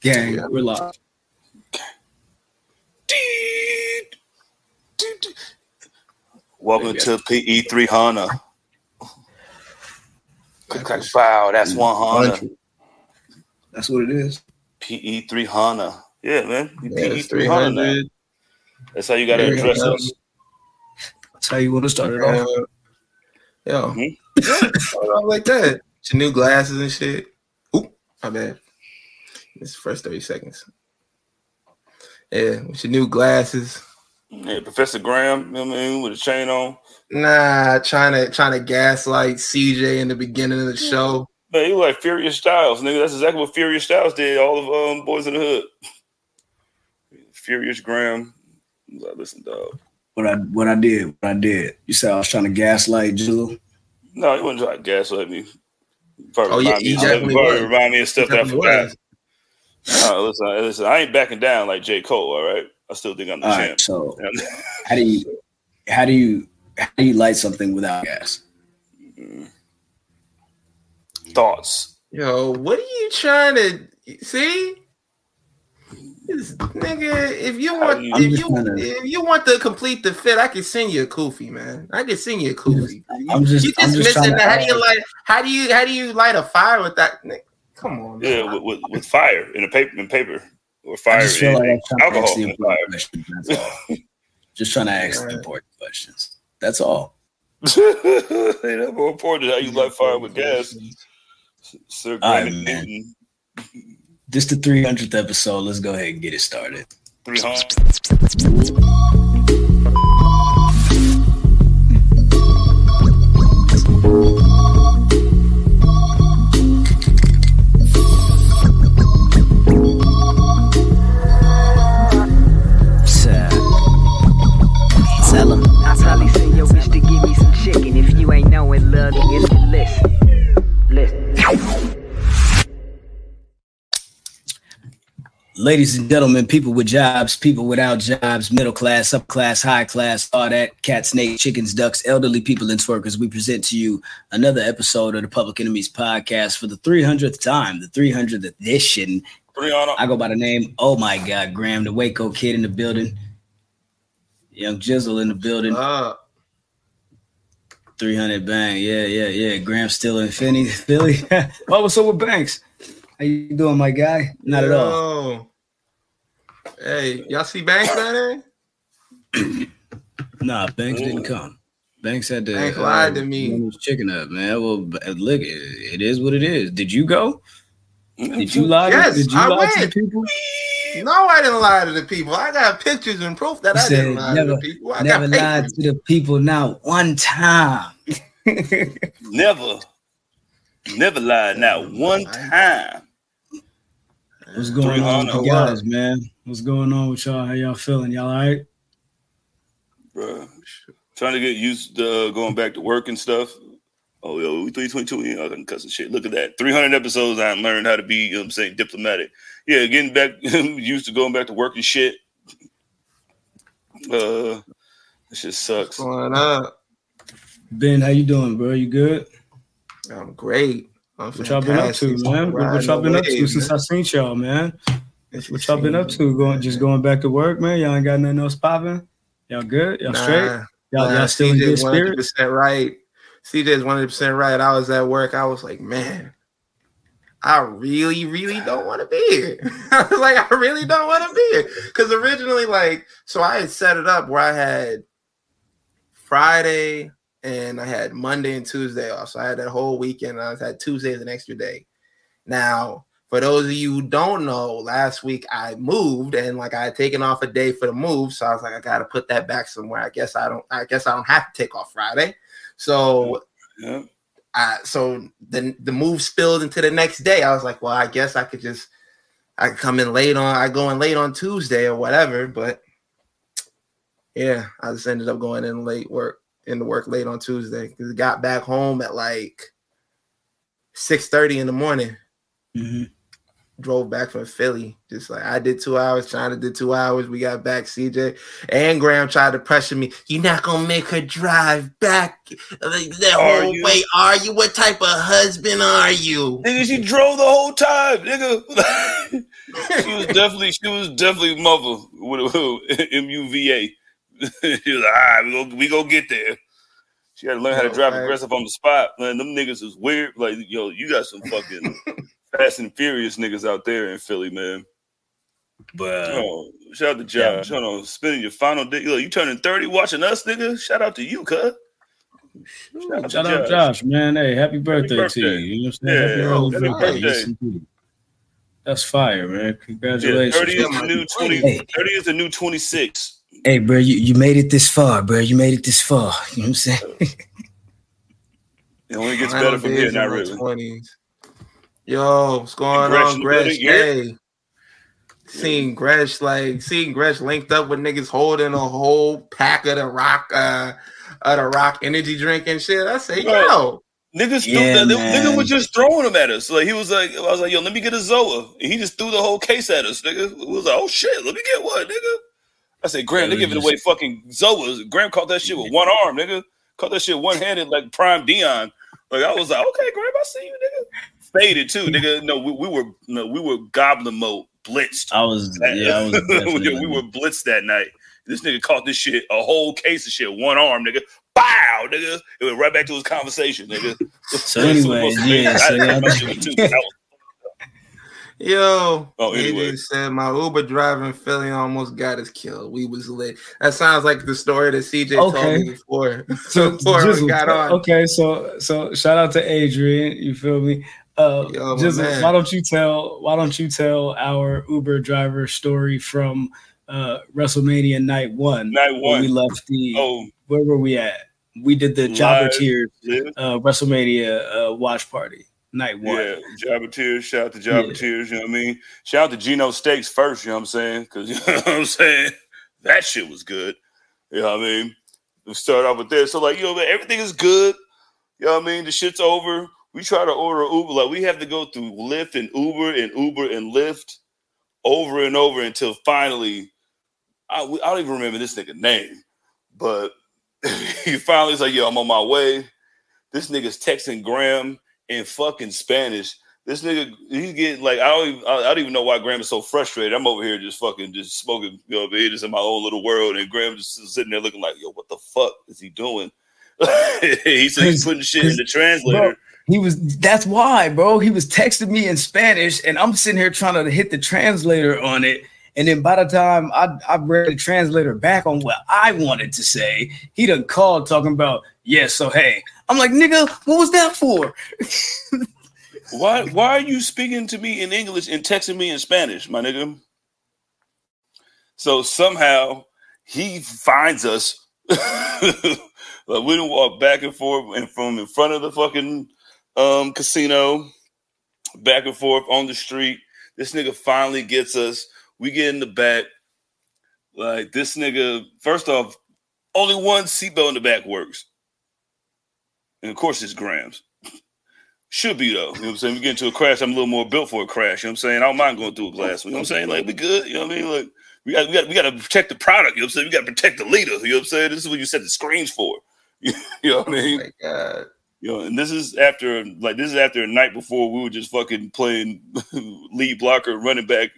Gang, we're live. Welcome to PE3 Hunna. Wow, that's one Hunna. That's what it is. PE3 Hunna. Yeah, man. PE3 Hunna now. That's how you got to address us. That's how you want to start it off. Yo, start off like that. Your new glasses and shit. Oop, my bad. It's the first 30 seconds. Yeah, with your new glasses. Yeah, Professor Graham, you know what I mean, with a chain on. Nah, trying to gaslight CJ in the beginning of the show. Man, you like Furious Styles, nigga. That's exactly what Furious Styles did. All of Boys in the Hood. Furious Graham. Listen, dog. What I did. You said I was trying to gaslight Jizzle. No, he wasn't trying to gaslight me. He definitely remind me of stuff that I forgot. Listen, I ain't backing down like J. Cole. All right, I still think I'm the champ. Right, so how do you light something without gas? Thoughts. Yo, what are you trying to see? This nigga, if you want to complete the fit, I can send you a kufi, man. I can send you a kufi. I'm just missing that. How do you light a fire with that? Come on, man. Yeah, with fire in paper or fire in alcohol in fire. Just trying to ask important questions. That's all. Ain't that more important how you light fire with gas? Sir, all right, man. This the 300th episode. Let's go ahead and get it started. 300. Tell him. I probably send your bitch to give me some chicken. If you ain't knowing, love, it's the list. Ladies and gentlemen, people with jobs, people without jobs, middle class, upper class, high class, all that, cats, snakes, chickens, ducks, elderly people, and twerkers, we present to you another episode of the Public Enemies podcast for the 300th time, the 300th edition. Brianna. I go by the name, oh my God, Graham, the Waco kid in the building. Young Jizzle in the building. 300 bang, yeah. Graham still in Philly. Oh, what's up with Banks? How you doing, my guy? Not at all. Hey, y'all see Banks down there? Nah, Banks didn't come. Banks had to. Banks lied to me. Was chicken up, man. Well, look, it is what it is. Did you go? Did you lie? Yes, did you lie to the people? No, I didn't lie to the people. I got pictures and proof that I didn't lie to the people. I never lied to the people. Not one time. Never lied. Not one time. What's going on with you guys, man? What's going on with y'all? How y'all feeling? Y'all all right? Bro, trying to get used to going back to work and stuff. Oh, yo, we 322, I can cut some shit. Look at that. 300 episodes, I learned how to be, you know what I'm saying, diplomatic. Yeah, getting back, used to going back to work and shit. This shit sucks. What's going up? Ben, how you doing, bro? You good? I'm great. What y'all been up to, man? What y'all been up to since I seen y'all, man? What y'all been up to? Going back to work, man? Y'all ain't got nothing else popping? Y'all good? Y'all straight? Y'all still in good spirit? 100% right. CJ's 100% right. I was at work. I was like, man, I really, really don't want to be here. I was like, I really don't want to be here. Because originally, so I had set it up where I had Friday and I had Monday and Tuesday off. So I had that whole weekend. I had Tuesday as an extra day. Now, for those of you who don't know, last week I moved and I had taken off a day for the move. So I was like, I got to put that back somewhere. I guess I don't have to take off Friday. So, so the move spilled into the next day. I was like, well, I guess I could come in late on. I go in late on Tuesday or whatever. But yeah, I just ended up going in into work late on Tuesday because I got back home at 6:30 in the morning. Mm-hmm. Drove back from Philly. Just I did 2 hours, China did 2 hours. We got back. CJ and Graham tried to pressure me. You're not gonna make her drive back that whole way, are you? What type of husband are you? Nigga, she drove the whole time, nigga. She was definitely mother with MUVA. She was like, all right, we go get there. She had to learn how to drive aggressive on the spot. Man, them niggas is weird. Like, yo, you got some fucking Fast and Furious niggas out there in Philly, man. But shout out to Josh. Hold on, spending your final day. Look, you turning 30 watching us, nigga. Shout out to you, cuz. Shout out Josh, man. Hey, happy birthday to you. You know what I'm saying? Happy birthday. That's fire, man. Congratulations. 30 is the new 20. 30 is the new 26. Hey, bro, you made it this far, bro. You made it this far. You know what I'm saying? It only gets better from here, not really. 20s. Yo, what's going on, Gresh? Hey. Seeing Gresh linked up with niggas holding a whole pack of the rock energy drink and shit. I say, yo. Niggas nigga was just throwing them at us. Like, I was like, yo, let me get a Zoa. And he just threw the whole case at us, nigga. It was like, oh shit, let me get one, nigga. I said, Graham, they're giving away fucking Zoas. Graham caught that shit with one arm, nigga. Caught that shit one-handed like Prime Dion. Like, I was like, okay, Graham, I see you, nigga. Faded too, nigga. No, we were goblin mode, blitzed. We were blitzed that night. This nigga caught this shit, a whole case of shit, one arm, nigga. Bow, nigga. It went right back to his conversation, nigga. So anyway, Yo, he said my Uber driver in Philly almost got us killed. We was lit. That sounds like the story that CJ told me before. We got on. Okay, so shout out to Adrian. You feel me? Why don't you tell our Uber driver story from WrestleMania night one? When we left where were we at? We did the Jobber Tears WrestleMania watch party. Night one. Yeah, Jobber Tears. Shout out to Jobber Tears, you know what I mean? Shout out to Gino Steaks first, you know what I'm saying? Because, you know what I'm saying? That shit was good. You know what I mean? We start off with this. So, like, everything is good. You know what I mean? The shit's over. We try to order Uber. Like, we have to go through Lyft and Uber and Lyft over and over until finally, I don't even remember this nigga's name. But he finally is like, yo, I'm on my way. This nigga's texting Graham in fucking Spanish. This nigga, he's getting like, I don't even know why Graham is so frustrated. I'm over here just smoking, just in my own little world, and Graham just sitting there looking like, yo, what the fuck is he doing? He's putting shit in the translator. Bro, that's why, bro. He was texting me in Spanish, and I'm sitting here trying to hit the translator on it. And then by the time I read the translator back on what I wanted to say, he done called talking about, so hey. I'm like, nigga, what was that for? Why are you speaking to me in English and texting me in Spanish, my nigga? So somehow he finds us. Like, we didn't walk back and forth and from in front of the fucking casino, back and forth on the street. This nigga finally gets us. We get in the back. Like, this nigga, first off, only one seatbelt in the back works. And of course, it's Graham's. Should be, though. You know what I'm saying? We get into a crash. I'm a little more built for a crash. You know what I'm saying? I don't mind going through a glass. You know what I'm saying? Like, we good. You know what I mean? Like, we got to protect the product. You know what I'm saying? We got to protect the leader. You know what I'm saying? This is what you set the screens for. You know what I mean? Oh, my God. And this is after a night before we were just fucking playing lead blocker, running back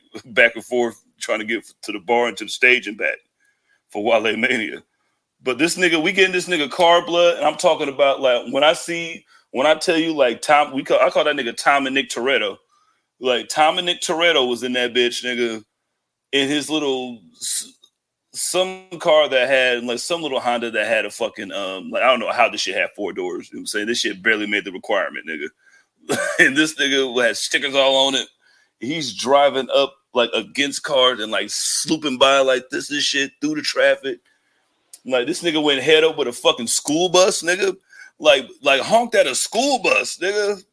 and forth, trying to get to the bar and to the stage and back for Wale Mania. But this nigga, we getting this nigga car blood, and I'm talking about, like, when I tell you, like, I call that nigga Tom and Nick Toretto. Like, Tom and Nick Toretto was in that bitch, nigga, in his little some car that had, like, some little Honda that had a fucking like, I don't know how this shit had 4 doors. You know what I'm saying? This shit barely made the requirement, nigga. And this nigga had stickers all on it. He's driving up, like, against cars and, like, slooping by like this and shit through the traffic. Like, this nigga went head up with a fucking school bus, nigga. Like honked at a school bus, nigga.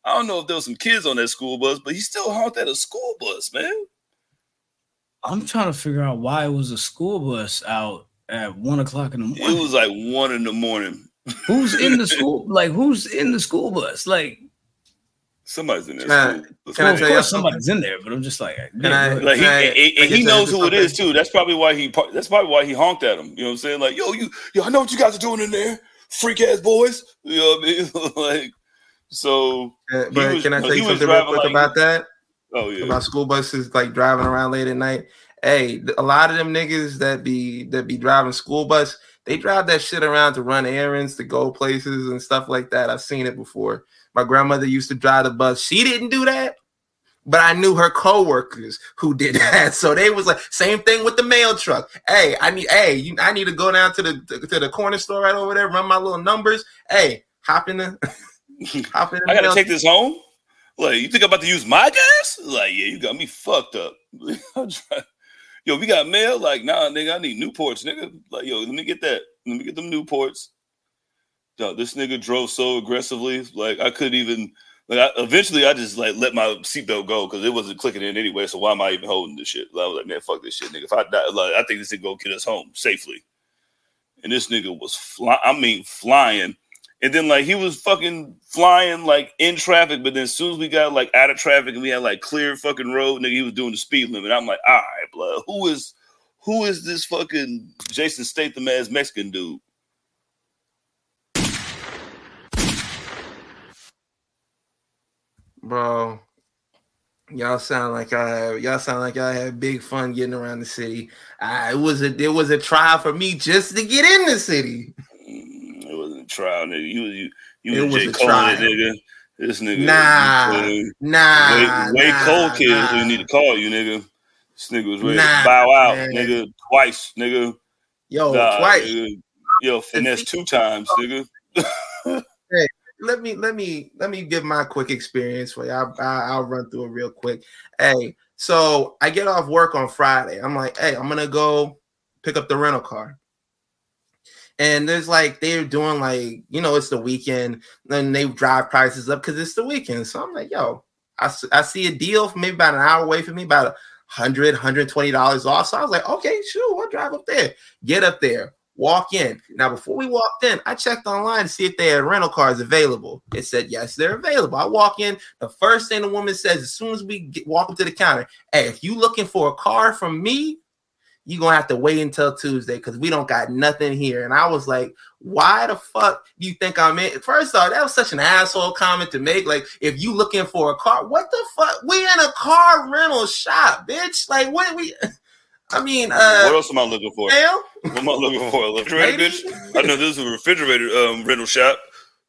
I don't know if there was some kids on that school bus, but he still honked at a school bus, man. I'm trying to figure out why it was a school bus out at 1 o'clock in the morning. It was like 1 in the morning. Who's in the school? Like, who's in the school bus? Like, somebody's in there. Of course, somebody's in there, but I'm just like, he knows who it is too. That's probably why he honked at him. You know what I'm saying? Like, yo, I know what you guys are doing in there, freak ass boys. You know what I mean? Like, so. But can I tell you something real quick about that? Oh yeah. About school buses like driving around late at night. Hey, a lot of them niggas that be driving school bus, they drive that shit around to run errands, to go places and stuff like that. I've seen it before. My grandmother used to drive the bus. She didn't do that, but I knew her coworkers who did that. So they was like, same thing with the mail truck. Hey, I need to go down to the corner store right over there, run my little numbers. Hey, hop in the. I gotta take this home. Like, you think I'm about to use my gas? Like, yeah, you got me fucked up. Yo, we got mail? Like, nah, nigga, I need Newports, nigga. Like, yo, let me get that. Let me get them Newports. Yo, this nigga drove so aggressively. Like, I couldn't even, like, eventually I just, like, let my seatbelt go because it wasn't clicking in anyway. So why am I even holding this shit? Like, I was like, man, fuck this shit, nigga. If I die, like, I think this nigga go get us home safely. And this nigga was flying. And then, like, he was fucking flying, like, in traffic. But then as soon as we got, like, out of traffic and we had, like, clear fucking road, nigga, he was doing the speed limit. I'm like, all right, blood. Who is this fucking Jason Statham-ass Mexican dude? Bro, y'all sound like I had big fun getting around the city. It was a trial for me just to get in the city. It wasn't a trial, nigga. You was J. a Cole, trial. nigga. This nigga. Nah. Way Cole kids we need to call you, nigga. This nigga was ready to bow out, man. nigga. Twice, nigga. Twice. Nigga. Yo, finesse 2 times, nigga. Hey, let me give my quick experience for you. I'll run through it real quick. Hey, so I get off work on Friday. I'm like, hey, I'm gonna go pick up the rental car. And there's like, they're doing like, it's the weekend, and they drive prices up because it's the weekend. So I'm like, yo, I see a deal for maybe about an hour away from me, about $120 off. So I was like, okay, sure, we'll drive up there. Get up there, walk in. Now, before we walked in, I checked online to see if they had rental cars available. It said, yes, they're available. I walk in. The first thing the woman says, as soon as we walk up to the counter, hey, if you looking for a car from me, you're going to have to wait until Tuesday because we don't got nothing here. And I was like, why the fuck do you think I'm in? First off, that was such an asshole comment to make. Like, if you looking for a car, what the fuck? We in a car rental shop, bitch. Like, what else am I looking for? Hell? What am I looking for? A refrigerator, bitch? I know this is a refrigerator rental shop.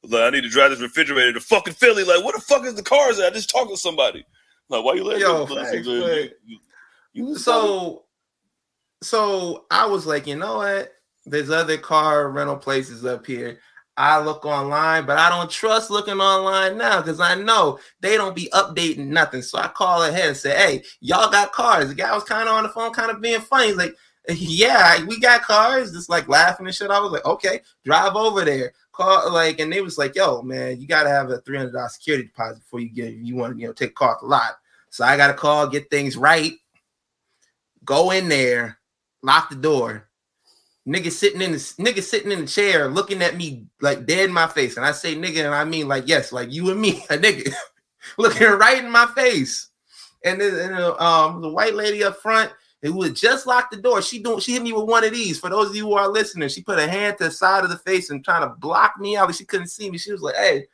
Like, I need to drive this refrigerator to fucking Philly. Like, what the fuck is the cars at? I just talked to somebody. Like, why you letting So I was like, you know what? There's other car rental places up here. I look online, but I don't trust looking online now because I know they don't be updating nothing. So I call ahead and say, hey, y'all got cars. The guy was kind of on the phone, kind of being funny. He's like, yeah, we got cars. Just like laughing and shit. I was like, okay, drive over there. Call, and they was like, yo, man, you got to have a $300 security deposit before you want to, take a car off the lot. So I got to call, get things right. Go in there. Lock the door. Nigga sitting in the chair looking at me like dead in my face. And I say nigga, and I mean like, yes, like you and me, a nigga looking right in my face. And then the white lady up front who had just locked the door, she hit me with one of these. For those of you who are listening, she put a hand to the side of the face and trying to block me out, but she couldn't see me. She was like, hey.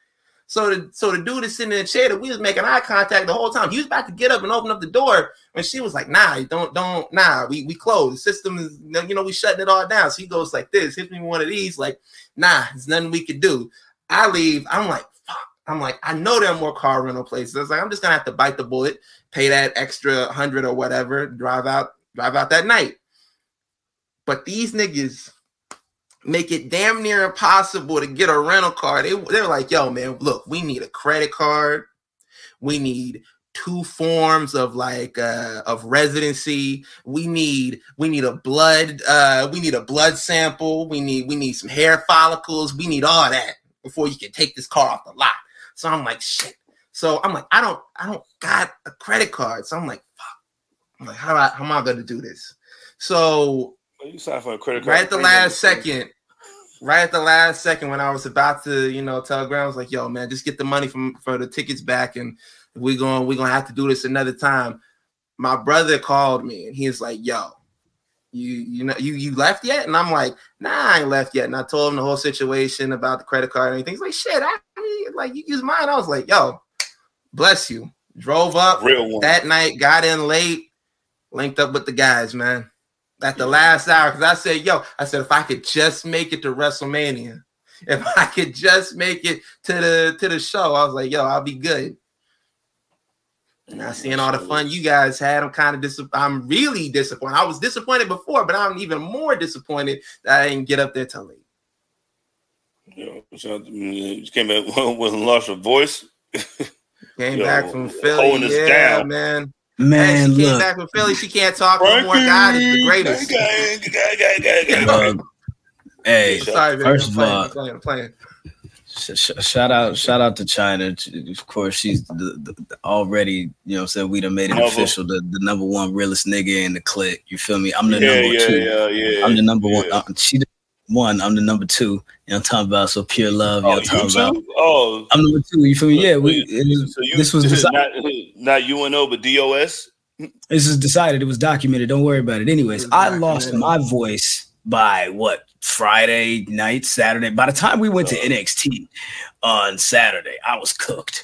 So the dude is sitting in the chair that we was making eye contact the whole time. He was about to get up and open up the door, and she was like, "Nah, nah, we closed. The system is, we shutting it all down." So he goes like this, hits me with one of these, like, "Nah, there's nothing we could do." I leave. I'm like, "Fuck." I'm like, I know there are more car rental places. I was like, I'm just gonna have to bite the bullet, pay that extra $100 or whatever, drive out that night. But these niggas make it damn near impossible to get a rental car. They're like, yo, man, look, we need a credit card. We need 2 forms of of residency. We need a blood sample. We need some hair follicles. We need all that before you can take this car off the lot. So I'm like, shit. So I'm like, I don't got a credit card. So I'm like, fuck. I'm like, how am I gonna do this? So you signed for a credit card right at the last second when I was about to, tell Graham, I was like, yo, man, just get the money for the tickets back, and we're gonna have to do this another time. My brother called me and he's like, yo, you left yet? And I'm like, nah, I ain't left yet. And I told him the whole situation about the credit card and everything. He's like, shit, you use mine. I was like, yo, bless you. Drove up Real one. that night, got in late, linked up with the guys, man. At the last hour, because I said, if I could just make it to WrestleMania, if I could just make it to the show, I was like, yo, I'll be good. And I seeing all the fun you guys had, I'm really disappointed. I was disappointed before, but I'm even more disappointed that I didn't get up there till late. So you came back with a loss of voice. Came back from Philly, holding us down, man. Man, she came back from Philly. She can't talk no more. God is the greatest. Hey, sorry, baby. First of all, I'm playing. Shout out to China. Of course, she's already, you know, said we done made it official. The number one realest nigga in the clique. You feel me? I'm the number two. I'm the number one. She the one. I'm the number two. You know, I'm talking about so pure love. You talking about? Oh, I'm number two. You feel me? Yeah. This was decided. Not UNO, but DOS. This is decided. It was documented. Don't worry about it. Anyways, I lost my voice by what? Friday night, Saturday. By the time we went to NXT on Saturday, I was cooked.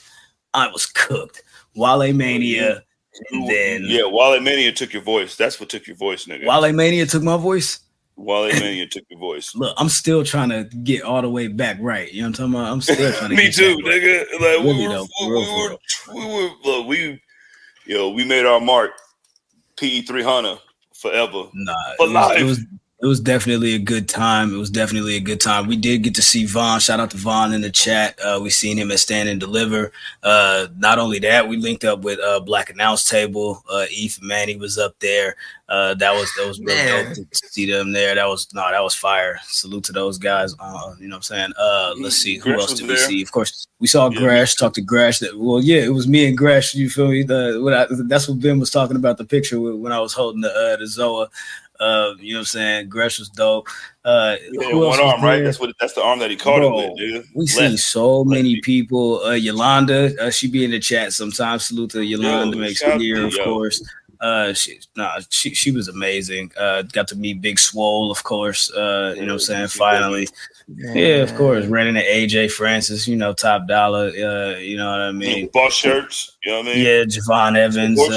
Wale Mania. And then Wale Mania took your voice. That's what took your voice, nigga. Wale Mania took my voice. Wale Mania took your voice. Look, I'm still trying to get all the way back right. You know what I'm talking about? I'm still trying to Me get too, back nigga. Right. We made our mark. PE3 Hunna forever. It was definitely a good time. We did get to see Vaughn. Shout out to Vaughn in the chat. We seen him at Stand and Deliver. Not only that, we linked up with Black Announce Table. Eve and Manny was up there. That was real dope to see them there. That was fire. Salute to those guys. You know what I'm saying? Let's see. Who else did we see? Of course, we saw Gresh. Talked to Gresh. It was me and Gresh. You feel me? That's what Ben was talking about the picture when I was holding the Zoa. You know what I'm saying? Gresh was dope. One arm, right? That's the arm that he caught it with, dude. We see so many people. Yolanda, she be in the chat sometimes. Salute to Yolanda, makes me here, of course. She was amazing. Got to meet Big Swole, of course. You know what I'm saying? Finally. Yeah, of course. Ran into AJ Francis, you know, top dollar. You know what I mean? Boss shirts, you know what I mean? Yeah, Javon Evans. For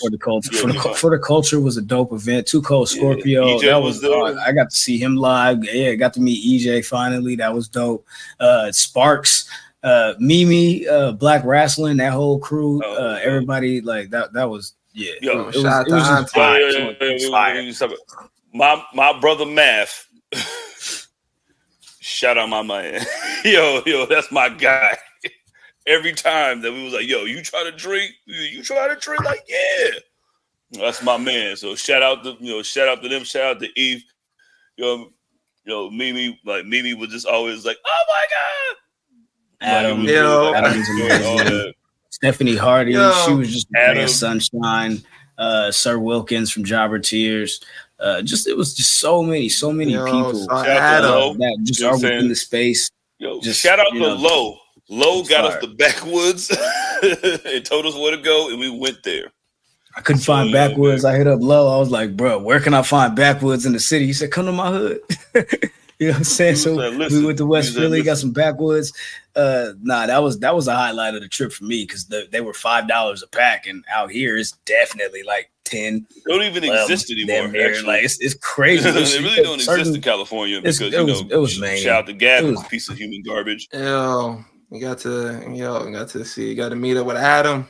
the culture. For the culture was a dope event. Too Cold Scorpio. Yeah, that was I got to see him live. Yeah, got to meet EJ finally. That was dope. Sparks, Mimi, Black Wrestling, that whole crew, everybody like that was it was fire. My brother Math. Shout out my man. Yo, that's my guy. Every time that we was like, yo, you try to drink? Like, yeah. That's my man. So shout out to them, shout out to Eve. Mimi was just always like, oh my God. Adam's amazing. Stephanie Hardy, she was just a sunshine. Sir Wilkins from Jobber Tears. It was just so many people that just are within the space. Shout out to Low. Low got us the backwoods and told us where to go, and we went there. I couldn't find backwoods. I hit up Low. I was like, bro, where can I find backwoods in the city? He said, come to my hood. You know what I'm saying? So we went to West Philly, got some backwoods. That was a highlight of the trip for me because they were $5 a pack, and out here it's definitely like 10. They don't even exist anymore. Like it's crazy. They really don't exist in California because it was man. Shout out to Gavin, piece of human garbage. You got to meet up with Adam.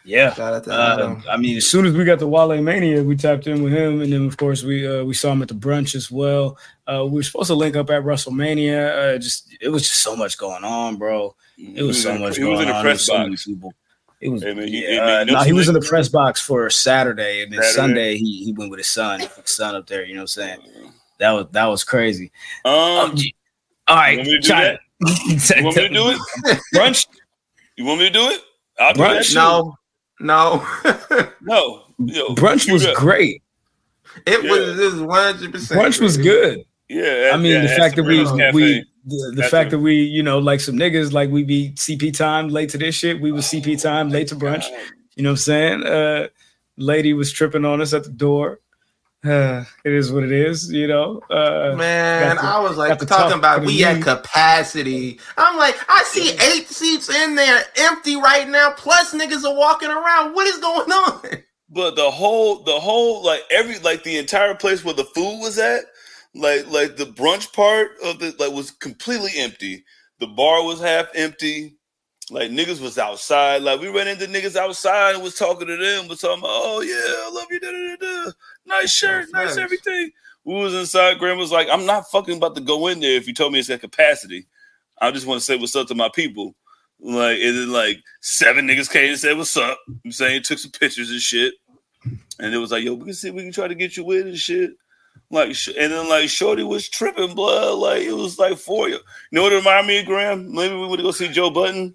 Yeah. Shout out to Adam. I mean, as soon as we got the Wale Mania, we tapped in with him, and then of course we saw him at the brunch as well. We were supposed to link up at WrestleMania. It was just so much going on, bro. It was so much going on. He was in the press box. It was. He was in the press box for Saturday, and then Sunday he went with his son. His son up there. You know what I'm saying? That was crazy. All right, you want me to do that? You want me to do it? Brunch? You want me to do it? I'll do brunch? That No. Brunch was great. It was 100%. Brunch was good. Yeah. I mean, the fact that we like some niggas, like we be CP time late to this shit. We was CP time late to brunch. You know what I'm saying? Lady was tripping on us at the door. It is what it is, you know. Man, I was like talking about we at capacity. I'm like, I see 8 seats in there empty right now, plus niggas are walking around. What is going on? But the whole the entire place where the food was at, like the brunch part of it, like was completely empty. The bar was half empty. Like niggas was outside. Like we ran into niggas outside and was talking to them, was talking about, oh yeah, I love you, da da da. Nice shirt, nice everything. We was inside. Graham was like, I'm not fucking about to go in there if you told me it's at capacity. I just want to say what's up to my people. Like, and then like 7 niggas came and said what's up. I'm saying, took some pictures and shit. And it was like, yo, we can see, we can try to get you in and shit. Like, and then like Shorty was tripping, blood. Like it was like 4 years. You know what it reminded me of, Graham? Maybe we would go see Joe Budden.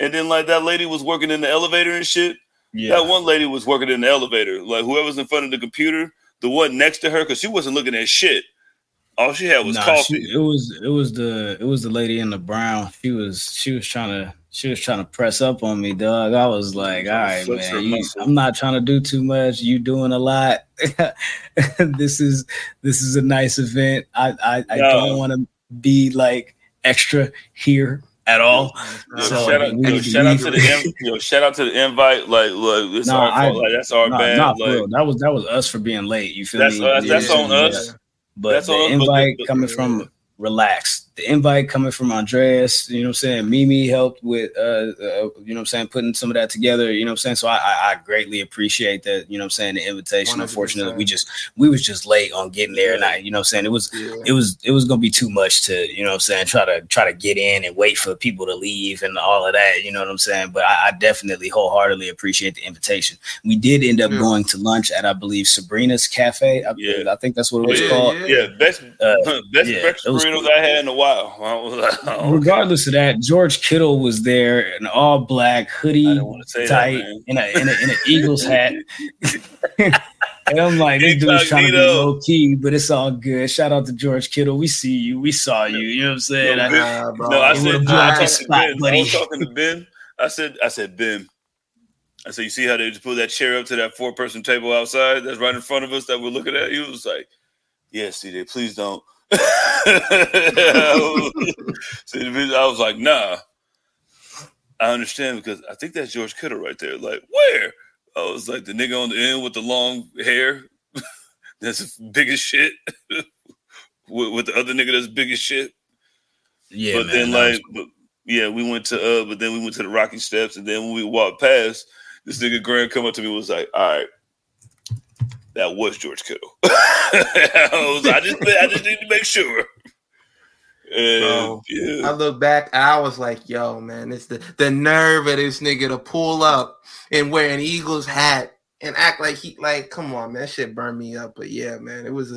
And then like that lady was working in the elevator and shit. Yeah. That one lady was working in the elevator. Like whoever's in front of the computer, the one next to her, because she wasn't looking at shit. All she had was coffee. It was the lady in the brown. She was trying to press up on me, dog. I was like, all right, man, I'm not trying to do too much. You doing a lot. This is a nice event. I don't want to be like extra here at all. Shout out to the invite. Like, look, it's our fault. Like, that's our bad. Like, that was us for being late. You feel me? That's on us. But that's the invite coming from Relax. The invite coming from Andreas, you know what I'm saying? Mimi helped with, you know what I'm saying, putting some of that together, you know what I'm saying? So I greatly appreciate that, you know what I'm saying, the invitation. 100%. Unfortunately, we was just late on getting there. And you know what I'm saying? It was going to be too much to, you know what I'm saying, try to get in and wait for people to leave and all of that, you know what I'm saying? But I definitely wholeheartedly appreciate the invitation. We did end up going to lunch at, I believe, Sabrina's Cafe. I think that's what it was called. Yeah, best breakfast burritos I had in a while. Regardless of that, George Kittle was there in all black hoodie, tight, in an Eagles hat. And I'm like, this dude's trying to be low key, but it's all good. Shout out to George Kittle. We see you. We saw you. You know what I'm saying? I was talking to Ben. I said, Ben. I said, you see how they just pull that chair up to that 4-person table outside that's right in front of us that we're looking at? He was like, yeah, CJ, please don't. I was like, nah. I understand because I think that's George Kittle right there. Like, where? I was like, the nigga on the end with the long hair. That's big as shit. with the other nigga that's big as shit. Yeah. But man, then we went to the Rocky Steps, and then when we walked past, this nigga Graham come up to me and was like, all right. That was George Kittle. I just need to make sure. I look back, I was like, yo, man, it's the nerve of this nigga to pull up and wear an Eagles hat and act like come on, man, that shit burned me up. But yeah, man, it was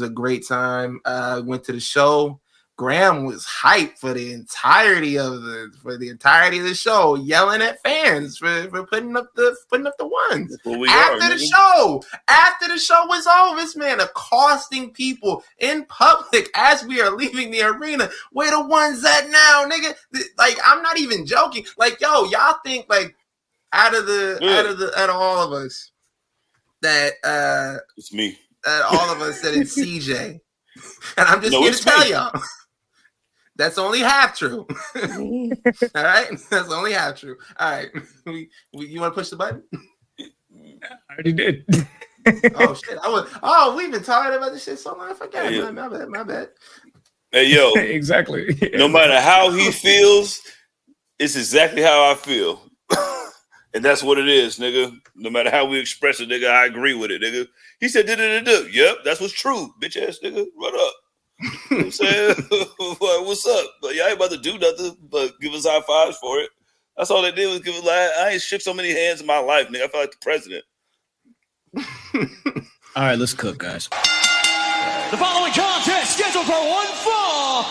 a great time. Went to the show. Graham was hyped for the entirety of the show, yelling at fans for putting up the ones. After the show was over, this man accosting people in public as we are leaving the arena. Where the ones at now, nigga? Like, I'm not even joking. Like, yo, y'all think like out of all of us that it's me. All of us that it's CJ. And I'm just here to tell y'all. That's only half true. All right? That's only half true. All right. You want to push the button? I already did. Oh, shit. We've been talking about this shit so long. I forgot. Hey, my bad. Hey, yo. Exactly. No matter how he feels, it's exactly how I feel. And that's what it is, nigga. No matter how we express it, nigga, I agree with it, nigga. He said, yep, that's what's true, bitch ass nigga. Run up. You know what I'm saying? What's up? But y'all ain't about to do nothing but give us high fives for it. That's all they did was give us I ain't shook so many hands in my life, nigga. I felt like the president. All right, let's cook, guys. The following contest scheduled for one fall.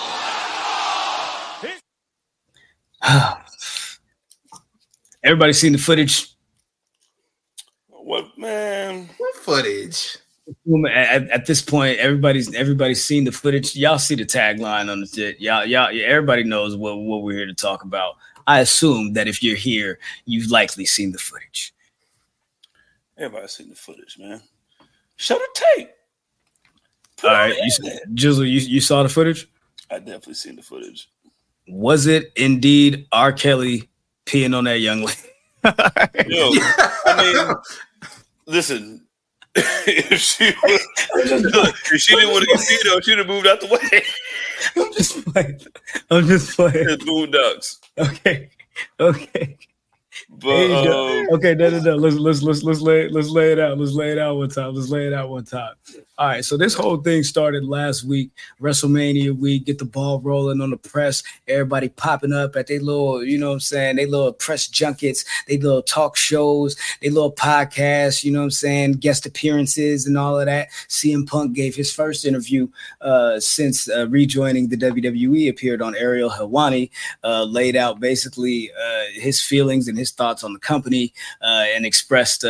Everybody seen the footage? What, man? What footage? At this point, everybody's seen the footage. Y'all see the tagline on the shit. Y'all, everybody knows what we're here to talk about. I assume that if you're here, you've likely seen the footage. Everybody's seen the footage, man. Show the tape. All right, Jizzle, you saw the footage? I definitely seen the footage. Was it indeed R. Kelly peeing on that young lady? Yo, I mean, listen. If she didn't want to get peed on, she'd have moved out the way. I'm just playing. It's Boondocks. Okay. But okay, no. Let's lay it out. Let's lay it out one time. All right. So this whole thing started last week, WrestleMania week. Get the ball rolling on the press. Everybody popping up at their little, you know what I'm saying? They little press junkets, they little talk shows, they little podcasts. You know what I'm saying? Guest appearances and all of that. CM Punk gave his first interview since rejoining the WWE. Appeared on Ariel Helwani, laid out basically his feelings and his thoughts on the company, and expressed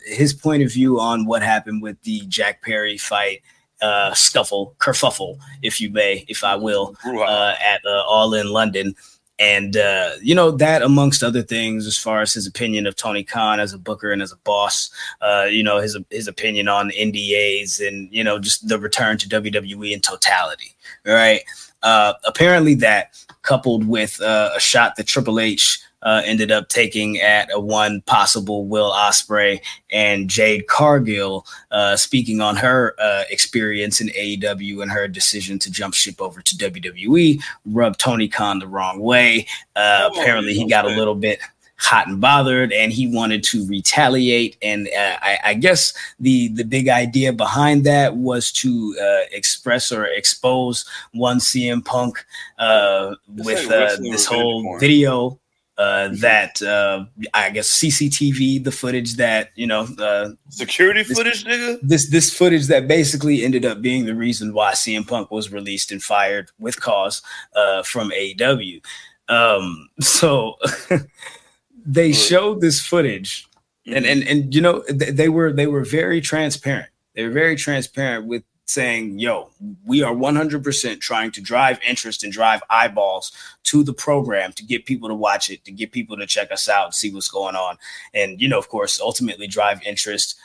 his point of view on what happened with the Jack Perry fight, kerfuffle, if I will, at All in London. And, that amongst other things, as far as his opinion of Tony Khan as a booker and as a boss, his opinion on NDAs and, just the return to WWE in totality. Right. Apparently that, coupled with a shot that Triple H ended up taking at one possible Will Ospreay, and Jade Cargill speaking on her experience in AEW and her decision to jump ship over to WWE, rubbed Tony Khan the wrong way. Apparently he got a little bit hot and bothered, and he wanted to retaliate. And I guess the big idea behind that was to express or expose one CM Punk with this whole video that I guess CCTV, the footage that, security footage, nigga. This footage that basically ended up being the reason why CM Punk was released and fired with cause from AEW. So they showed this footage, and they were very transparent. They were very transparent with saying, yo, we are 100% trying to drive interest and drive eyeballs to the program, to get people to watch it, to get people to check us out and see what's going on. And, of course, ultimately drive interest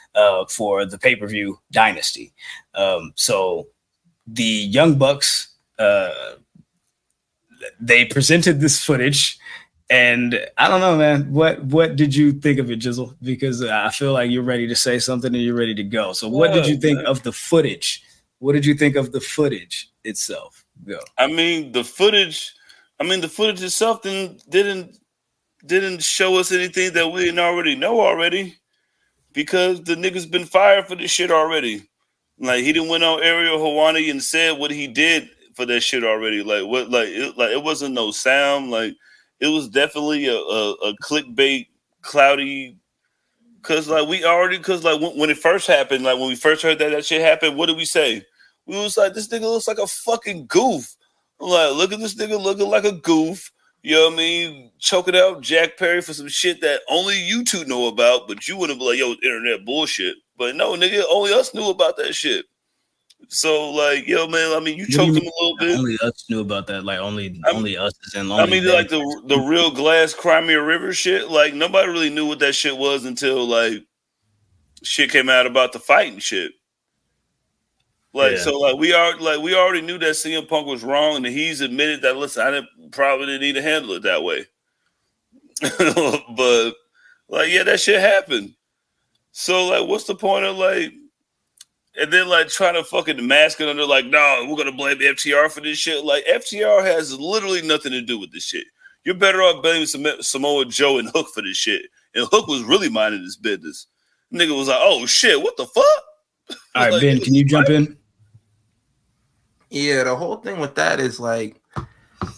for the pay-per-view Dynasty. So the Young Bucks, they presented this footage. And I don't know, man, what did you think of it, Jizzle? Because I feel like you're ready to say something and you're ready to go. So what did you think of the footage? What did you think of the footage itself? Go. I mean, the footage itself didn't show us anything that we didn't already know already, because the nigga's been fired for this shit already. Like, he didn't went on Ariel Helwani and said what he did for that shit already. It wasn't no sound. Like, it was definitely a clickbait, cloudy. Cause when it first happened, like when we first heard that shit happened, what did we say? We was like, this nigga looks like a fucking goof. I'm like, look at this nigga looking like a goof. You know what I mean? Choking out Jack Perry for some shit that only you two know about, but you wouldn't be like, yo, internet bullshit. But no, nigga, only us knew about that shit. So, like, yo, man, I mean, you choked him a little bit. Only us knew about that. Like, only us is in. Like the real glass Crimea River shit. Like, nobody really knew what that shit was until like shit came out about the fight and shit. Like, yeah. So like we already knew that CM Punk was wrong, and he's admitted that. Listen, I probably didn't need to handle it that way. But like, yeah, that shit happened. So like, what's the point of like? And then, like, trying to fucking mask it under, like, no, we're going to blame FTR for this shit. Like, FTR has literally nothing to do with this shit. You're better off blaming Samoa Joe and Hook for this shit. And Hook was really minding his business. Nigga was like, oh, shit, what the fuck? All right, like, Ben, can you jump in? Yeah, the whole thing with that is, like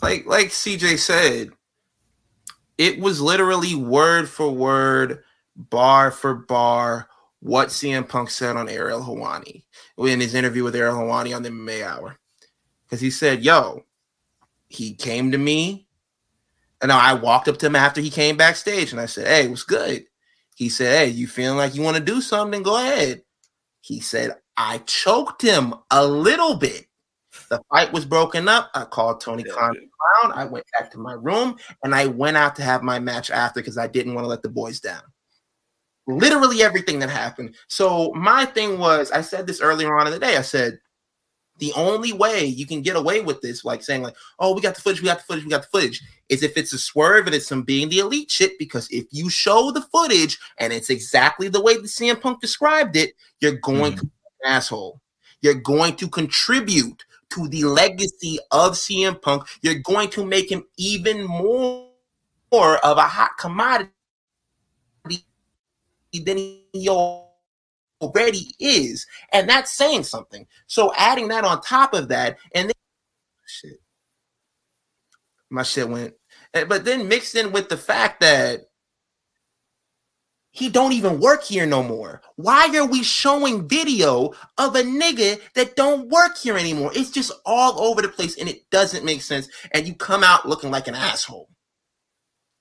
CJ said, it was literally word for word, bar for bar, what CM Punk said on Ariel Helwani in his interview with Ariel Helwani on the MMA Hour. Because he said, yo, he came to me, and I walked up to him after he came backstage, and I said, hey, what's good? He said, hey, you feeling like you want to do something? Go ahead. He said, I choked him a little bit. The fight was broken up. I called Tony Khan around. I went back to my room, and I went out to have my match after because I didn't want to let the boys down. literally everything that happened. So my thing was, I said this earlier on in the day. I said, the only way you can get away with this, like saying like, oh, we got the footage, we got the footage, we got the footage, is if it's a swerve and it's some being the elite shit. Because if you show the footage and it's exactly the way the CM Punk described it, you're going to be an asshole. You're going to contribute to the legacy of CM Punk. You're going to make him even more of a hot commodity than he already is, and that's saying something. So adding that on top of that, and then my shit went, but then mixed in with the fact that he don't even work here no more. Why are we showing video of a nigga that don't work here anymore? It's just all over the place, and it doesn't make sense. And you come out looking like an asshole.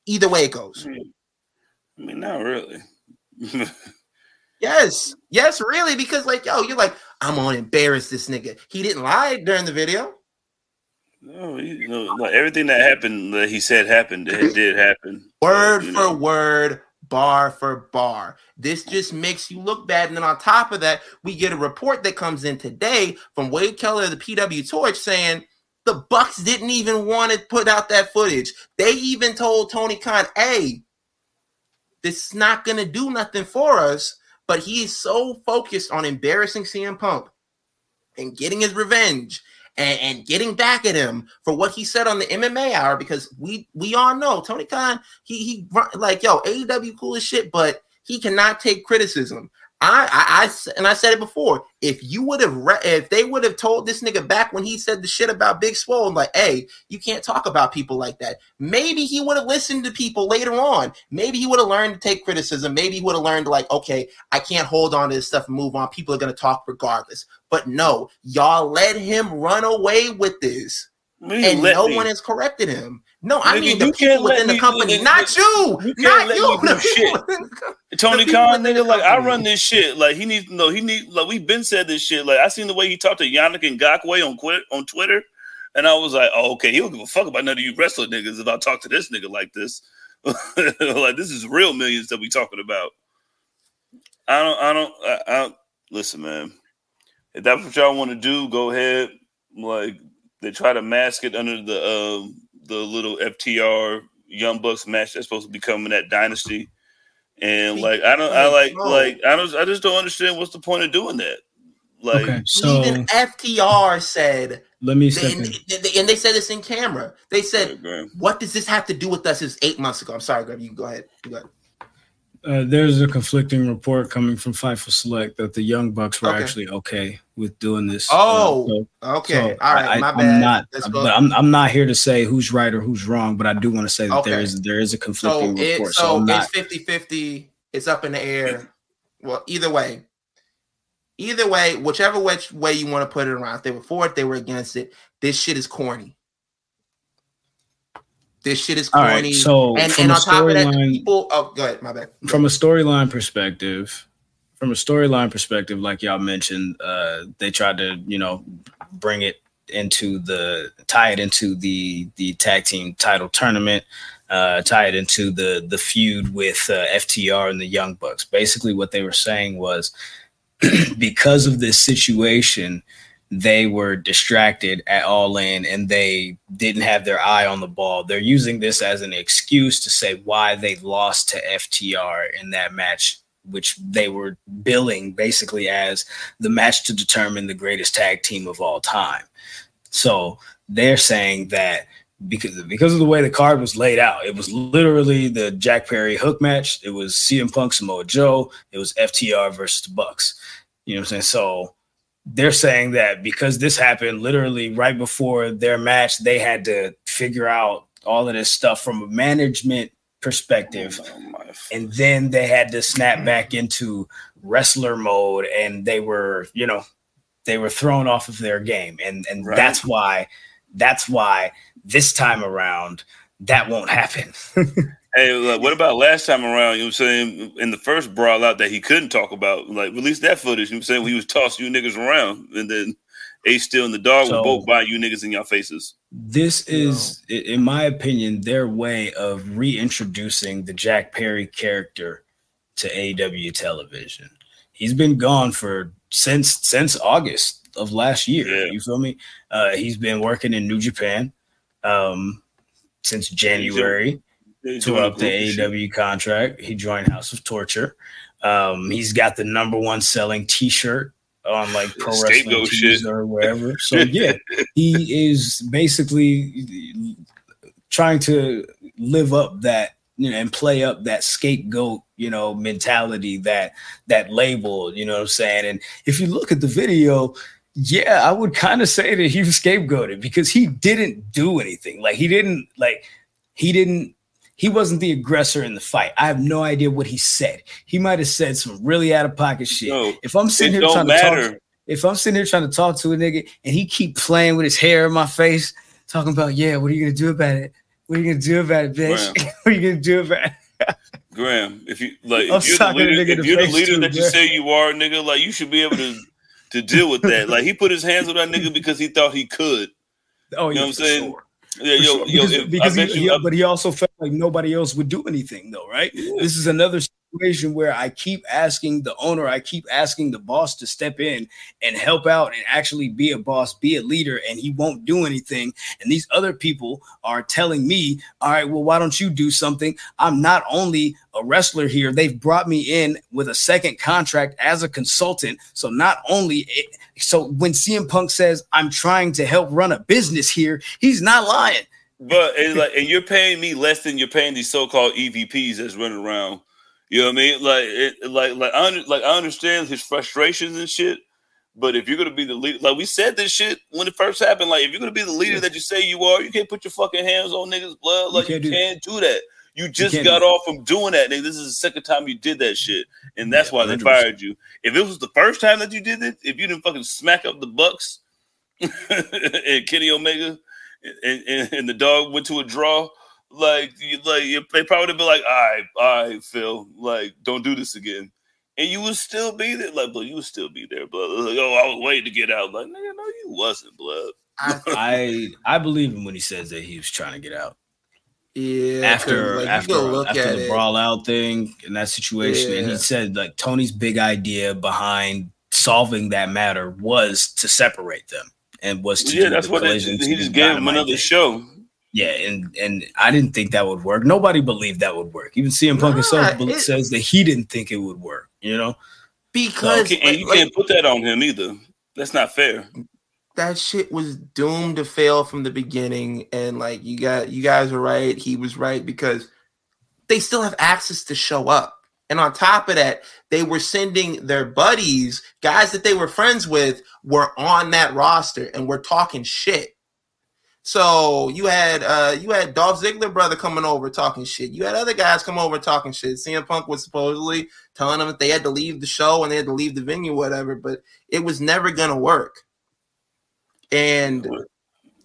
Either way it goes. I mean, not really. Yes, really, because like, yo, you're like, I'm gonna embarrass this nigga. He didn't lie during the video. No, like everything that happened that he said happened, it did happen. Word for word, bar for bar. This just makes you look bad. And then on top of that, we get a report that comes in today from Wade Keller of the PW Torch saying the Bucks didn't even want to put out that footage. They even told Tony Khan, hey, this is not gonna do nothing for us. But he is so focused on embarrassing CM Punk and getting his revenge and getting back at him for what he said on the MMA Hour, because we all know Tony Khan, he like, yo, AEW cool as shit, but he cannot take criticism. I said it before. If you would have, if they would have told this nigga back when he said the shit about Big Swole, like, hey, you can't talk about people like that, maybe he would have listened to people later on. Maybe he would have learned to take criticism. Maybe he would have learned, like, okay, I can't hold on to this stuff and move on. People are going to talk regardless. But no, y'all let him run away with this. And no one has corrected him. No, I mean the people within the company, not you. Not you. Tony Khan, nigga, like, I run this shit. Like, he needs to know. Like, we've been said this shit. Like, I seen the way he talked to Yannick Ngakoue on Twitter, and I was like, oh, okay, he don't give a fuck about none of you wrestler niggas if I talk to this nigga like this. Like, this is real millions that we talking about. I don't listen, man. If that's what y'all want to do, go ahead. Like, they try to mask it under the little FTR Young Bucks match that's supposed to be coming at Dynasty, and like I just don't understand what's the point of doing that. Like, okay, so even FTR said, let me say, and they said this in camera. They said, "What does this have to do with us?" It's 8 months ago. I'm sorry, Greg. You go ahead. There's a conflicting report coming from Fightful Select that the Young Bucks were actually okay with doing this. Oh, okay. So all right, my bad. I'm not here to say who's right or who's wrong, but I do want to say that there is a conflicting report. So it's 50-50. It's up in the air. Well, either way, whichever way you want to put it around. If they were for it, they were against it. This shit is corny. This shit is corny. Right, so and on top of that, people. Oh, go ahead. My bad. From a storyline perspective, like y'all mentioned, they tried to, tie it into the tag team title tournament, tie it into the feud with FTR and the Young Bucks. Basically, what they were saying was, because of this situation, they were distracted at All In and they didn't have their eye on the ball. They're using this as an excuse to say why they lost to FTR in that match, which they were billing basically as the match to determine the greatest tag team of all time. So they're saying that because of the way the card was laid out, it was literally the Jack Perry hook match. It was CM Punk, Samoa Joe. It was FTR versus the Bucks. You know what I'm saying? So they're saying that because this happened literally right before their match, they had to figure out all of this stuff from a management perspective. And then they had to snap back into wrestler mode, and they were thrown off of their game. And right. That's why this time around that won't happen. Hey, what about last time around? You know what I'm saying? In the first brawl out that he couldn't talk about, like, release that footage. You know what I'm saying? When he was tossing you niggas around, and then Ace Steel and the Dog were both buying you niggas in your faces. This is, in my opinion, their way of reintroducing the Jack Perry character to AEW television. He's been gone since August of last year. Yeah. You feel me? He's been working in New Japan since January to up the AEW contract. He joined House of Torture. He's got the #1 selling T-shirt on like Pro Wrestling Tees or wherever. So yeah, he is basically trying to live up that, and play up that scapegoat, mentality, that label, you know what I'm saying? And if you look at the video, yeah, I would kind of say that he was scapegoated because he didn't do anything. He wasn't the aggressor in the fight. I have no idea what he said. He might have said some really out of pocket shit. No, if I'm sitting here trying to talk to a nigga and he keep playing with his hair in my face, talking about, yeah, what are you gonna do about it? What are you gonna do about it, bitch? What are you gonna do about it? Graham, if you're the leader that you say you are, nigga, like you should be able to deal with that. Like he put his hands on that nigga because he thought he could. Oh, you know what I'm saying? Sure. Yeah, but he also felt like nobody else would do anything, though, right? Yeah. This is another situation where I keep asking the owner, I keep asking the boss to step in and help out and actually be a boss, be a leader, and he won't do anything. And these other people are telling me, all right, well, why don't you do something? I'm not only a wrestler here, they've brought me in with a second contract as a consultant. So not only so when CM Punk says I'm trying to help run a business here, he's not lying. But and you're paying me less than you're paying these so-called EVPs that's running around. You know what I mean? I understand his frustrations and shit. But if you're gonna be the leader, like we said this shit when it first happened, like if you're gonna be the leader that you say you are, you can't put your fucking hands on niggas' blood. Like you can't do that. You just got off from doing that, nigga. This is the second time you did that shit, and that's why they 100%. Fired you. If it was the first time that you did it, if you didn't fucking smack up the Bucks and Kenny Omega and the dog went to a draw, they probably would be like, all right, Phil, like don't do this again, and you would still be there, like, but you would still be there, but like, I was waiting to get out, like, nigga, no, you wasn't, blood. I believe him when he says that he was trying to get out. Yeah, after the brawl out thing in that situation, and he said like Tony's big idea behind solving that matter was to separate them and was to that's what he just gave him another show. Yeah, and I didn't think that would work. Nobody believed that would work. Even CM Punk himself says that he didn't think it would work. Because you can't put that on him either. That's not fair. That shit was doomed to fail from the beginning, and like you guys were right. He was right because they still have access to show up, and on top of that, they were sending their buddies, guys that they were friends with, were on that roster, and we're talking shit. So you had Dolph Ziggler brother coming over talking shit. You had other guys come over talking shit. CM Punk was supposedly telling them that they had to leave the show and they had to leave the venue, whatever. But it was never gonna work. And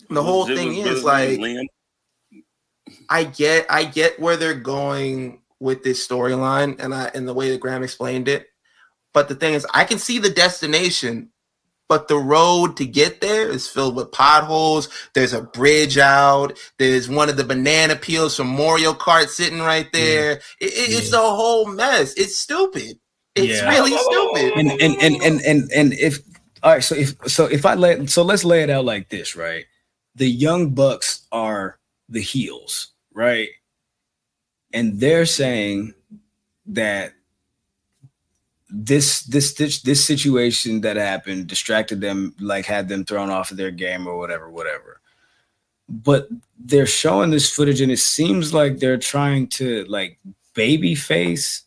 the whole thing is like, I get where they're going with this storyline and the way that Graham explained it. But the thing is, I can see the destination, but the road to get there is filled with potholes. There's a bridge out. There's one of the banana peels from Mario Kart sitting right there. It's a whole mess. It's stupid. It's really stupid. And if all right, so let's lay it out like this, right? The Young Bucks are the heels, right? And they're saying that this situation that happened distracted them, like had them thrown off of their game or whatever. But they're showing this footage, and it seems like they're trying to like babyface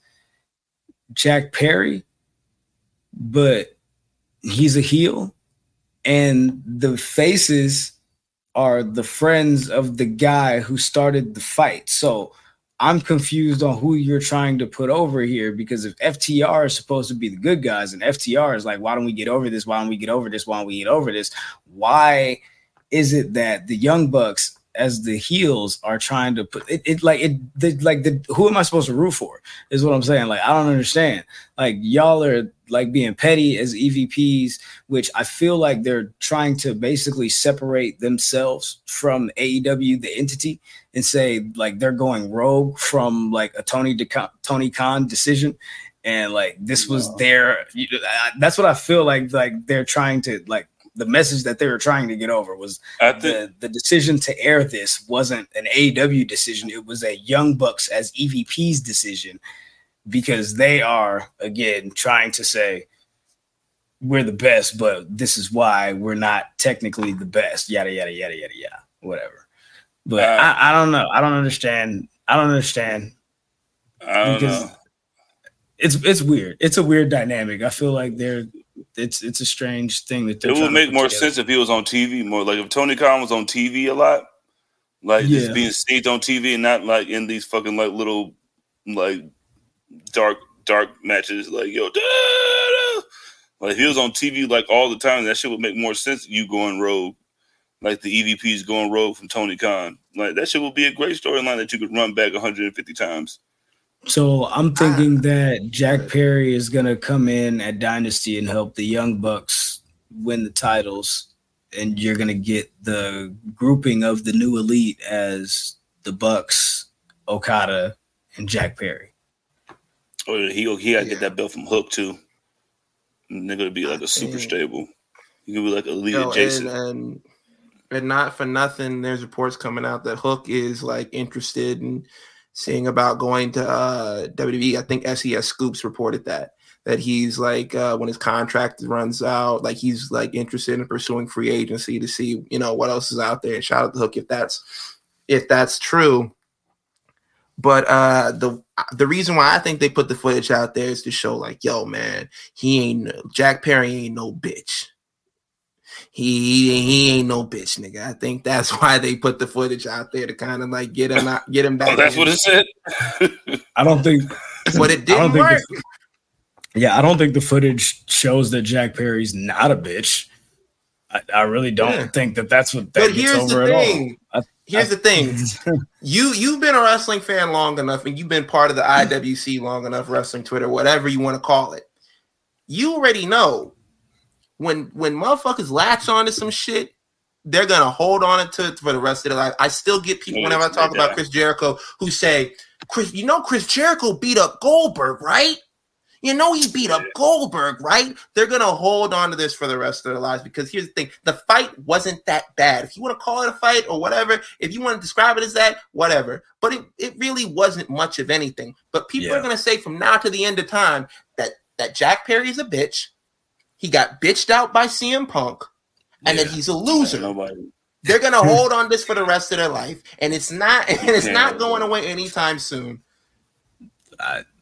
Jack Perry, but he's a heel, and the faces are the friends of the guy who started the fight. So I'm confused on who you're trying to put over here, because if FTR is supposed to be the good guys and FTR is like, why don't we get over this? Why don't we get over this? Why don't we get over this? Why is it that the Young Bucks as the heels are trying to put who am I supposed to root for is what I'm saying. Like, I don't understand. Like, y'all are like being petty as EVPs, which I feel like they're trying to basically separate themselves from AEW, the entity, and say like they're going rogue from like a Tony Khan decision. And like this was that's what I feel like they're trying to like. The message that they were trying to get over was the decision to air this wasn't an AEW decision. It was a Young Bucks as EVP's decision, because they are, again, trying to say we're the best, but this is why we're not technically the best, yada, yada, yada, yada, yada, whatever. But I don't know. I don't understand. Because it's weird. It's a weird dynamic. I feel like it's a strange thing that it would make more sense if he was on TV more. Like if Tony Khan was on TV a lot, like just being staged on TV and not like in these fucking like little like dark matches. Like yo, like if he was on TV like all the time, that shit would make more sense. You going rogue, like the EVPs going rogue from Tony Khan. Like that shit would be a great storyline that you could run back 150 times. So I'm thinking that Jack Perry is going to come in at Dynasty and help the Young Bucks win the titles. And you're going to get the grouping of the new elite as the Bucks, Okada, and Jack Perry. Oh, he got to get that belt from Hook, too. And they're going to be like a super stable. He could be like elite adjacent. And not for nothing, there's reports coming out that Hook is like interested in seeing about going to WWE. I think SES Scoops reported that he's like when his contract runs out, like he's like interested in pursuing free agency to see what else is out there. And shout out to Hook if that's true. But the reason why I think they put the footage out there is to show like, yo man, Jack Perry ain't no bitch. He ain't no bitch, nigga. I think that's why they put the footage out there to kind of like get him back. Oh, that's what it said. I don't think, but it didn't work. I don't think the footage shows that Jack Perry's not a bitch. I really don't think that's what that gets over at all. Here's the thing. You've been a wrestling fan long enough, and you've been part of the IWC long enough, wrestling Twitter, whatever you want to call it. You already know. When motherfuckers latch onto some shit, they're gonna hold on to it for the rest of their life. I still get people whenever I talk about Chris Jericho who say, Chris Jericho beat up Goldberg, right? He beat up Goldberg, right? They're gonna hold on to this for the rest of their lives, because here's the thing: the fight wasn't that bad. If you want to call it a fight or whatever, if you want to describe it as that, whatever. But it really wasn't much of anything. But people are gonna say from now to the end of time that Jack Perry is a bitch. He got bitched out by CM Punk, and that he's a loser. They're gonna hold on this for the rest of their life, and it's not going away anytime soon.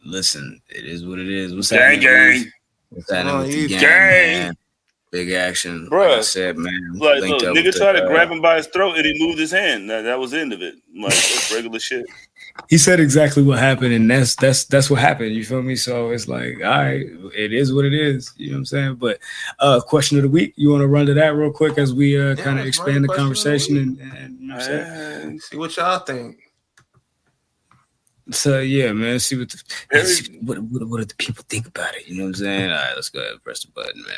Listen, it is what it is. What's gang? What's happening with the gang, man? Big action, bro. Like I said, man. Like, look, nigga tried to grab him by his throat, and he moved his hand. That was the end of it. Like that's regular shit. He said exactly what happened, and that's what happened. You feel me? So it's like, all right, it is what it is. You know what I'm saying? But question of the week, you want to run to that real quick as we kind of expand the conversation and you know what I'm saying? See what y'all think. So yeah, man, see what do the people think about it? You know what I'm saying? All right, let's go ahead and press the button, man.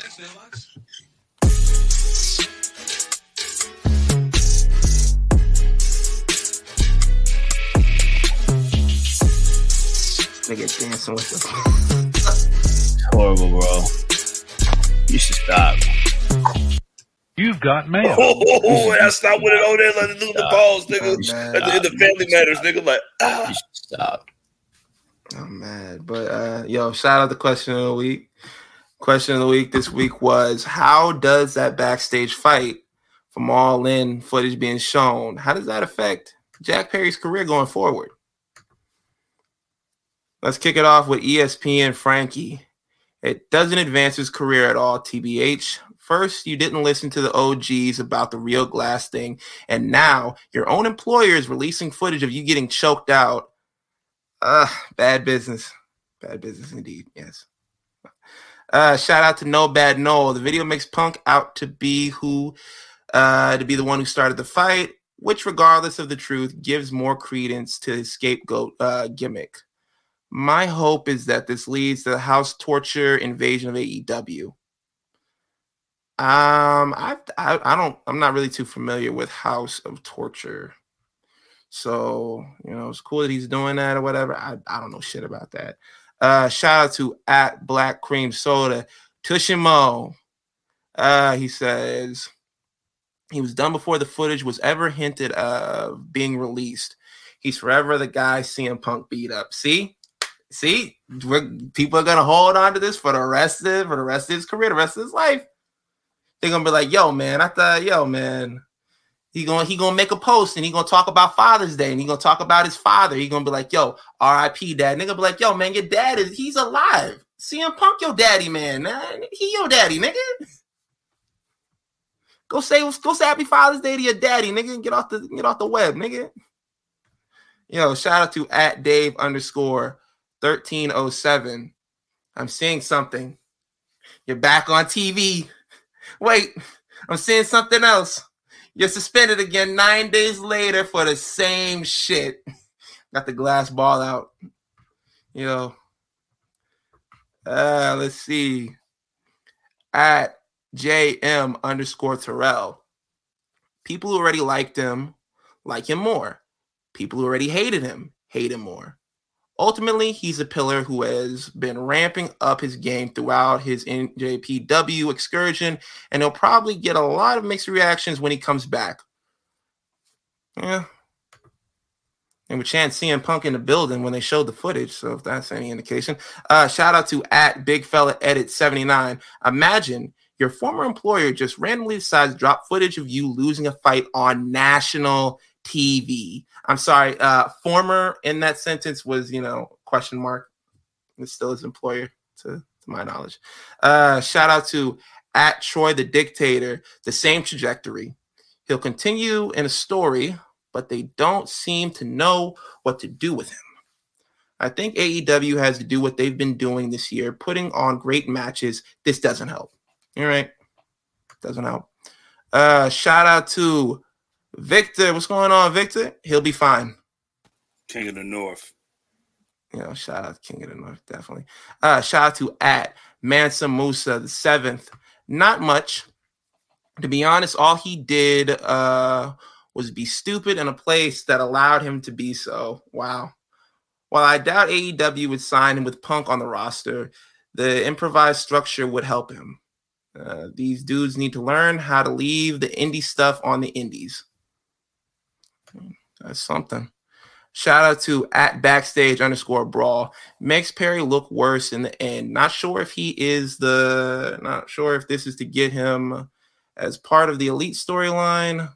Nigga dancing with them. It's horrible, bro. You should stop. You've got mail. That's not what it on there. Let it do the balls, nigga. At the Family Matters, nigga. Like, You should stop. I'm mad. But yo, shout out to question of the week. Question of the week this week was, how does that backstage fight from All In footage being shown, how does that affect Jack Perry's career going forward? Let's kick it off with ESPN Frankie. It doesn't advance his career at all, TBH. First, you didn't listen to the OGs about the real glass thing, and now your own employer is releasing footage of you getting choked out. Bad business. Bad business indeed, yes. Shout out to No Bad Noel. The video makes Punk out to be the one who started the fight. which, regardless of the truth, gives more credence to his scapegoat gimmick. My hope is that this leads to the house torture invasion of AEW. I'm not really too familiar with House of Torture. So, it's cool that he's doing that or whatever. I don't know shit about that. Shout out to at Black Cream Soda. Tushimo. He says he was done before the footage was ever hinted of being released. He's forever the guy CM Punk beat up. See, people are gonna hold on to this for the rest of his career, the rest of his life. They're gonna be like, yo, man, he gonna make a post and he gonna talk about Father's Day and he gonna talk about his father. He gonna be like, yo, R.I.P. dad. Nigga be like, yo, man, your dad he's alive. CM Punk your daddy, man. He your daddy, nigga. Go say happy Father's Day to your daddy, nigga, and get off the web, nigga. Yo, shout out to at Dave_1307. I'm seeing something. You're back on TV. Wait, I'm seeing something else. You're suspended again 9 days later for the same shit. Got the glass ball out. Let's see. At JM_Terrell. People who already liked him like him more. People who already hated him hate him more. Ultimately, he's a pillar who has been ramping up his game throughout his NJPW excursion, and he'll probably get a lot of mixed reactions when he comes back. Yeah. And we chant CM Punk in the building when they showed the footage, so if that's any indication. Shout out to at BigFellaEdit79. Imagine your former employer just randomly decides to drop footage of you losing a fight on national TV. I'm sorry, former in that sentence was, question mark. It's still his employer, to my knowledge. Shout out to at Troy the Dictator, the same trajectory. He'll continue in a story, but they don't seem to know what to do with him. I think AEW has to do what they've been doing this year, putting on great matches. This doesn't help. All right. Doesn't help. Shout out to Victor. What's going on, Victor? He'll be fine. King of the North. Shout out to King of the North, definitely. Shout out to at Mansa Musa the 7th. Not much. To be honest, all he did was be stupid in a place that allowed him to be so. Wow. While I doubt AEW would sign him with Punk on the roster, the improvised structure would help him. These dudes need to learn how to leave the indie stuff on the indies. That's something. Shout out to at Backstage_Brawl. Makes Perry look worse in the end. Not sure if this is to get him as part of the Elite storyline,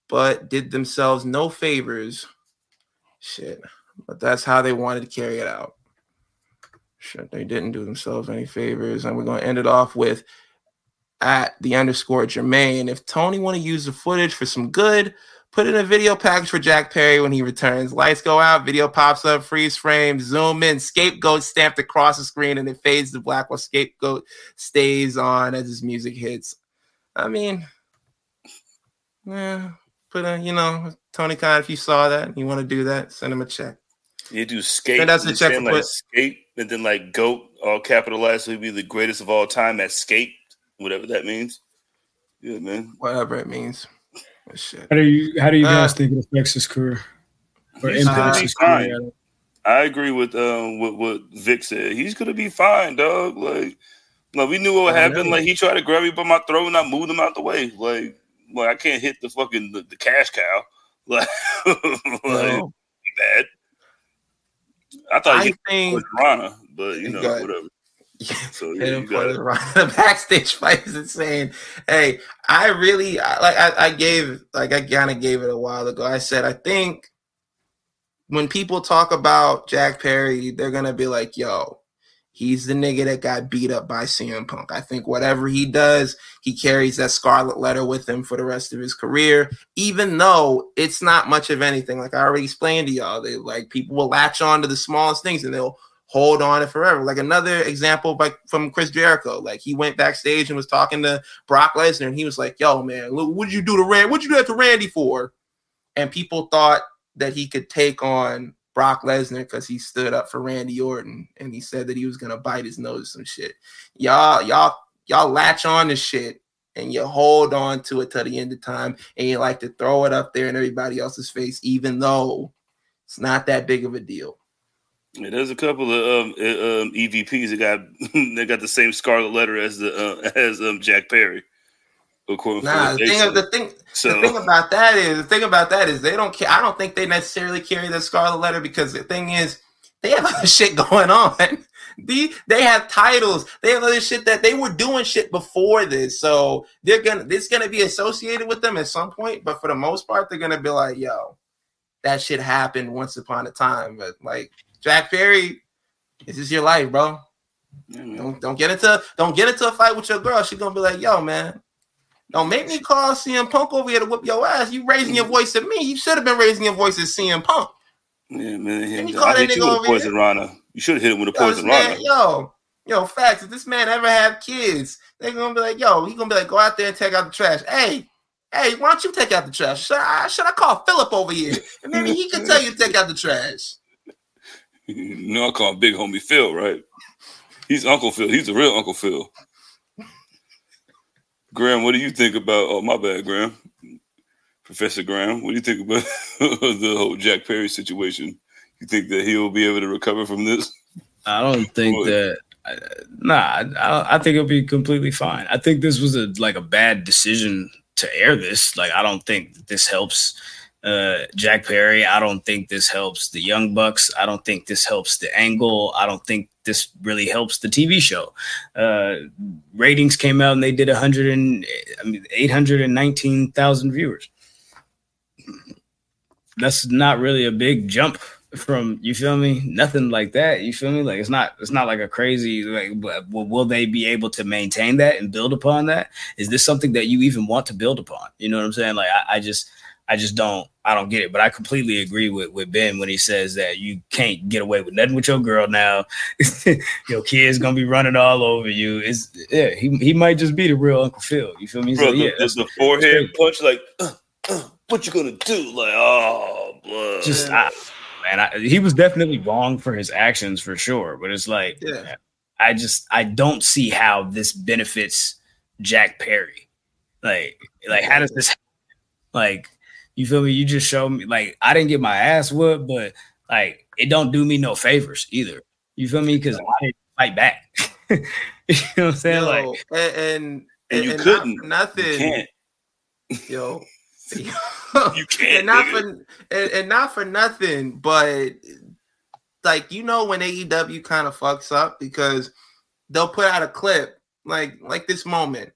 but did themselves no favors. Shit. But that's how they wanted to carry it out. Shit, they didn't do themselves any favors. And we're going to end it off with at _Jermaine. If Tony want to use the footage for some good, put in a video package for Jack Perry when he returns. Lights go out, video pops up, freeze frame, zoom in, scapegoat stamped across the screen, and it fades to black while scapegoat stays on as his music hits. I mean, Tony Khan, if you saw that and you want to do that, send him a check. You do skate, that's the check like skate, and then like GOAT, all capitalized, so he'd be the greatest of all time at skate, whatever that means. Yeah, man. Whatever it means. Shit. How do you guys think it affects his career or impacts his career? I agree with what Vic said. He's gonna be fine, dog. Like we knew what happened. Like he tried to grab me by my throat and I moved him out the way. Like I can't hit the fucking the cash cow. Like bad. I thought he was Rana, but whatever. So the backstage fight is insane. Hey, I kind of gave it a while ago. I said I think when people talk about Jack Perry, they're gonna be like, "Yo, he's the nigga that got beat up by CM Punk." I think whatever he does, he carries that scarlet letter with him for the rest of his career, even though it's not much of anything. Like I already explained to y'all, people will latch on to the smallest things and they'll hold on it forever. Like another example from Chris Jericho. Like he went backstage and was talking to Brock Lesnar, and he was like, "Yo, man, look, what'd you do to Randy? What'd you do that to Randy for?" And people thought that he could take on Brock Lesnar because he stood up for Randy Orton, and he said that he was gonna bite his nose or some shit. Y'all latch on to shit, and you hold on to it till the end of time, and you like to throw it up there in everybody else's face, even though it's not that big of a deal. Yeah, there's a couple of EVPs that got the same scarlet letter as Jack Perry. The thing about that is they don't care. I don't think they necessarily carry the scarlet letter because the thing is they have other shit going on. They have titles. They have other shit that they were doing shit before this, so it's gonna be associated with them at some point. But for the most part, they're gonna be like, "Yo, that shit happened once upon a time." But like Jack Perry, this is your life, bro. Mm-hmm. Don't get into a fight with your girl. She's gonna be like, "Yo, man, don't make me call CM Punk over here to whip your ass. You raising your voice at me. You should have been raising your voice at CM Punk." Yeah, man. I hit you with a poison Rana. You should have hit him with a poison Rana. Yo, facts. If this man ever have kids, they're gonna be like, "Yo," he's gonna be like, "Go out there and take out the trash." Hey, why don't you take out the trash? Should I call Philip over here? And maybe he can tell you to take out the trash. I call him Big Homie Phil, right? He's Uncle Phil. He's the real Uncle Phil. Graham, what do you think about? Oh, my bad, Graham. Professor Graham, what do you think about the whole Jack Perry situation? You think that he'll be able to recover from this? I don't think that. I think it'll be completely fine. I think this was a bad decision to air this. Like, I don't think this helps Jack Perry. I don't think this helps the Young Bucks. I don't think this helps the Angle. I don't think this really helps the TV show. Ratings came out and they did 819,000 viewers. That's not really a big jump from, you feel me? Nothing like that. You feel me? Like it's not like a crazy, like, will they be able to maintain that and build upon that? Is this something that you even want to build upon? You know what I'm saying? Like, I just don't get it. But I completely agree with Ben when he says that you can't get away with nothing with your girl now. Your kid's gonna be running all over you. He might just be the real Uncle Phil. You feel me? Bro, the forehead punch, like, what you gonna do? Like, oh, blood. He was definitely wrong for his actions for sure. But it's like, I don't see how this benefits Jack Perry. Like how does this happen? Like, you feel me? You just showed me, like, I didn't get my ass whooped, but like, it don't do me no favors either. You feel me? Because I didn't fight back. You know what I'm saying? And you couldn't. Nothing. You can't. Yo. You can't. Not for nothing, but like, you know, when AEW kind of fucks up because they'll put out a clip like this moment,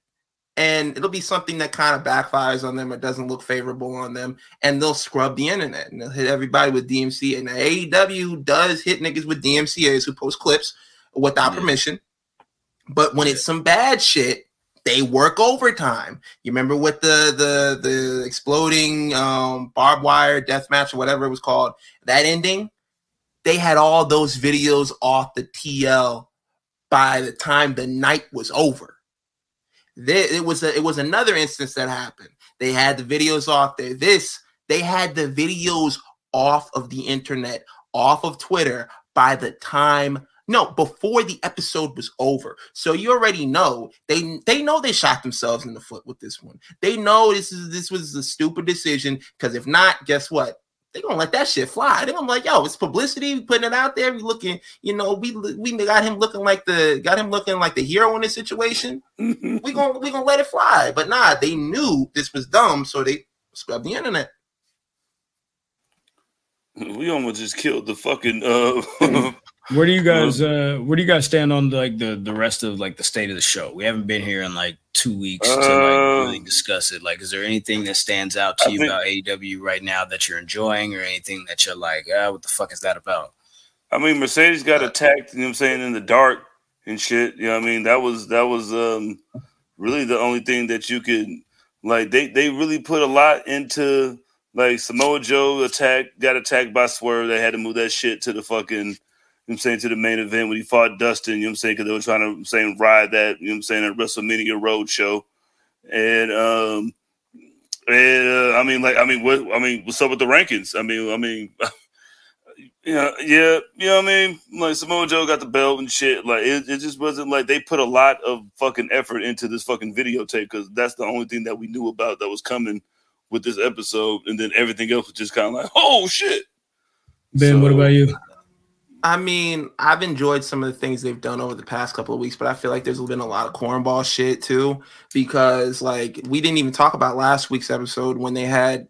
and it'll be something that kind of backfires on them or doesn't look favorable on them, and they'll scrub the internet and they'll hit everybody with DMCA. Now AEW does hit niggas with DMCAs who post clips without permission, but when it's some bad shit, they work overtime. You remember with the exploding barbed wire death match or whatever it was called, that ending, they had all those videos off the TL by the time the night was over. It was another instance that happened. They had the videos off there. They had the videos off of the internet, off of Twitter by the time. No, before the episode was over. So you already know they know they shot themselves in the foot with this one. They know this was a stupid decision, because if not, guess what? They're gonna let that shit fly. They're gonna be like, yo, it's publicity, we putting it out there. We looking, you know, we got him looking like the hero in this situation. we gonna let it fly. But nah, they knew this was dumb, so they scrubbed the internet. We almost just killed the fucking Where do you guys stand on like the rest of like the state of the show? We haven't been here in like 2 weeks to like really discuss it. Like, is there anything that stands out to you about AEW right now that you're enjoying, or anything that you're like, what the fuck is that about? I mean, Mercedes got attacked, you know what I'm saying, in the dark and shit. You know what I mean? That was really the only thing that you could, like, they really put a lot into, like, Samoa Joe got attacked by Swerve. They had to move that shit to the fucking, I'm saying, to the main event when he fought Dustin, you know what I'm saying, because they were trying to ride that, you know what I'm saying, at WrestleMania Road show. And what's up with the rankings? I mean, yeah, you know what I mean? Like, Samoa Joe got the belt and shit. Like, it just wasn't like they put a lot of fucking effort into this fucking videotape, because that's the only thing that we knew about that was coming with this episode, and then everything else was just kind of like, oh shit. Ben, what about you? I mean, I've enjoyed some of the things they've done over the past couple of weeks, but I feel like there's been a lot of cornball shit too, because like we didn't even talk about last week's episode when they had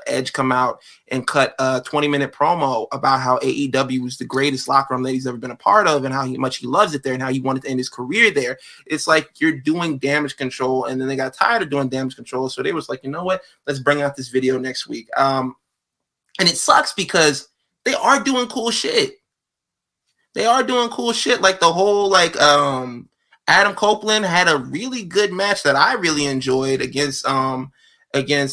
Edge come out and cut a 20-minute promo about how AEW was the greatest locker room that he's ever been a part of, and how much he loves it there, and how he wanted to end his career there. It's like you're doing Damage Control, and then they got tired of doing Damage Control, so they was like, you know what? Let's bring out this video next week. And it sucks because they are doing cool shit. They are doing cool shit, like the whole like Adam Copeland had a really good match that I really enjoyed against what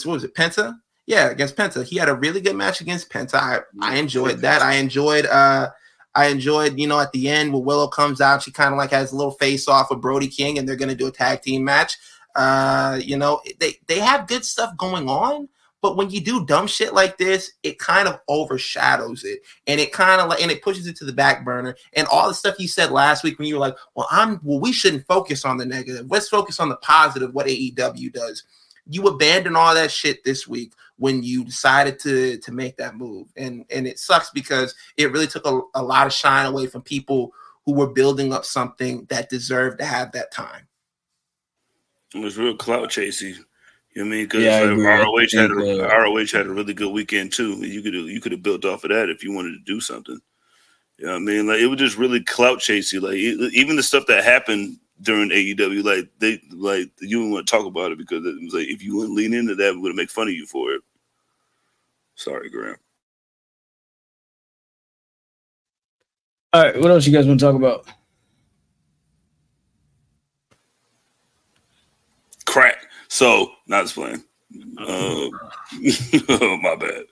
was it, Penta? Yeah, against Penta. He had a really good match against Penta. I enjoyed that. I enjoyed you know, at the end when Willow comes out, she kind of like has a little face off with Brody King, and they're gonna do a tag team match. You know, they have good stuff going on. But when you do dumb shit like this, it kind of overshadows it, and it kind of like, and it pushes it to the back burner. And all the stuff you said last week when you were like, well, we shouldn't focus on the negative. Let's focus on the positive, what AEW does. You abandon all that shit this week when you decided to make that move. And it sucks because it really took a lot of shine away from people who were building up something that deserved to have that time. It was real clout chasing. You know what I mean? Because ROH had a really good weekend too. You could have built off of that if you wanted to do something. You know what I mean? Like, it was just really clout chasing. Like, even the stuff that happened during AEW, you didn't want to talk about it because it was like, if you wouldn't lean into that, we're gonna make fun of you for it. Sorry, Graham. All right, what else you guys want to talk about? Crack. So, not just playing. Oh, my bad.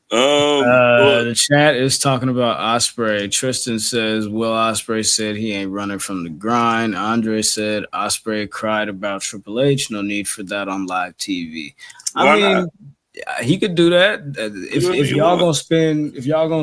The chat is talking about Ospreay. Tristan says, Will Ospreay said he ain't running from the grind. Andre said Ospreay cried about Triple H. No need for that on live TV. I mean, he could do that. If y'all gonna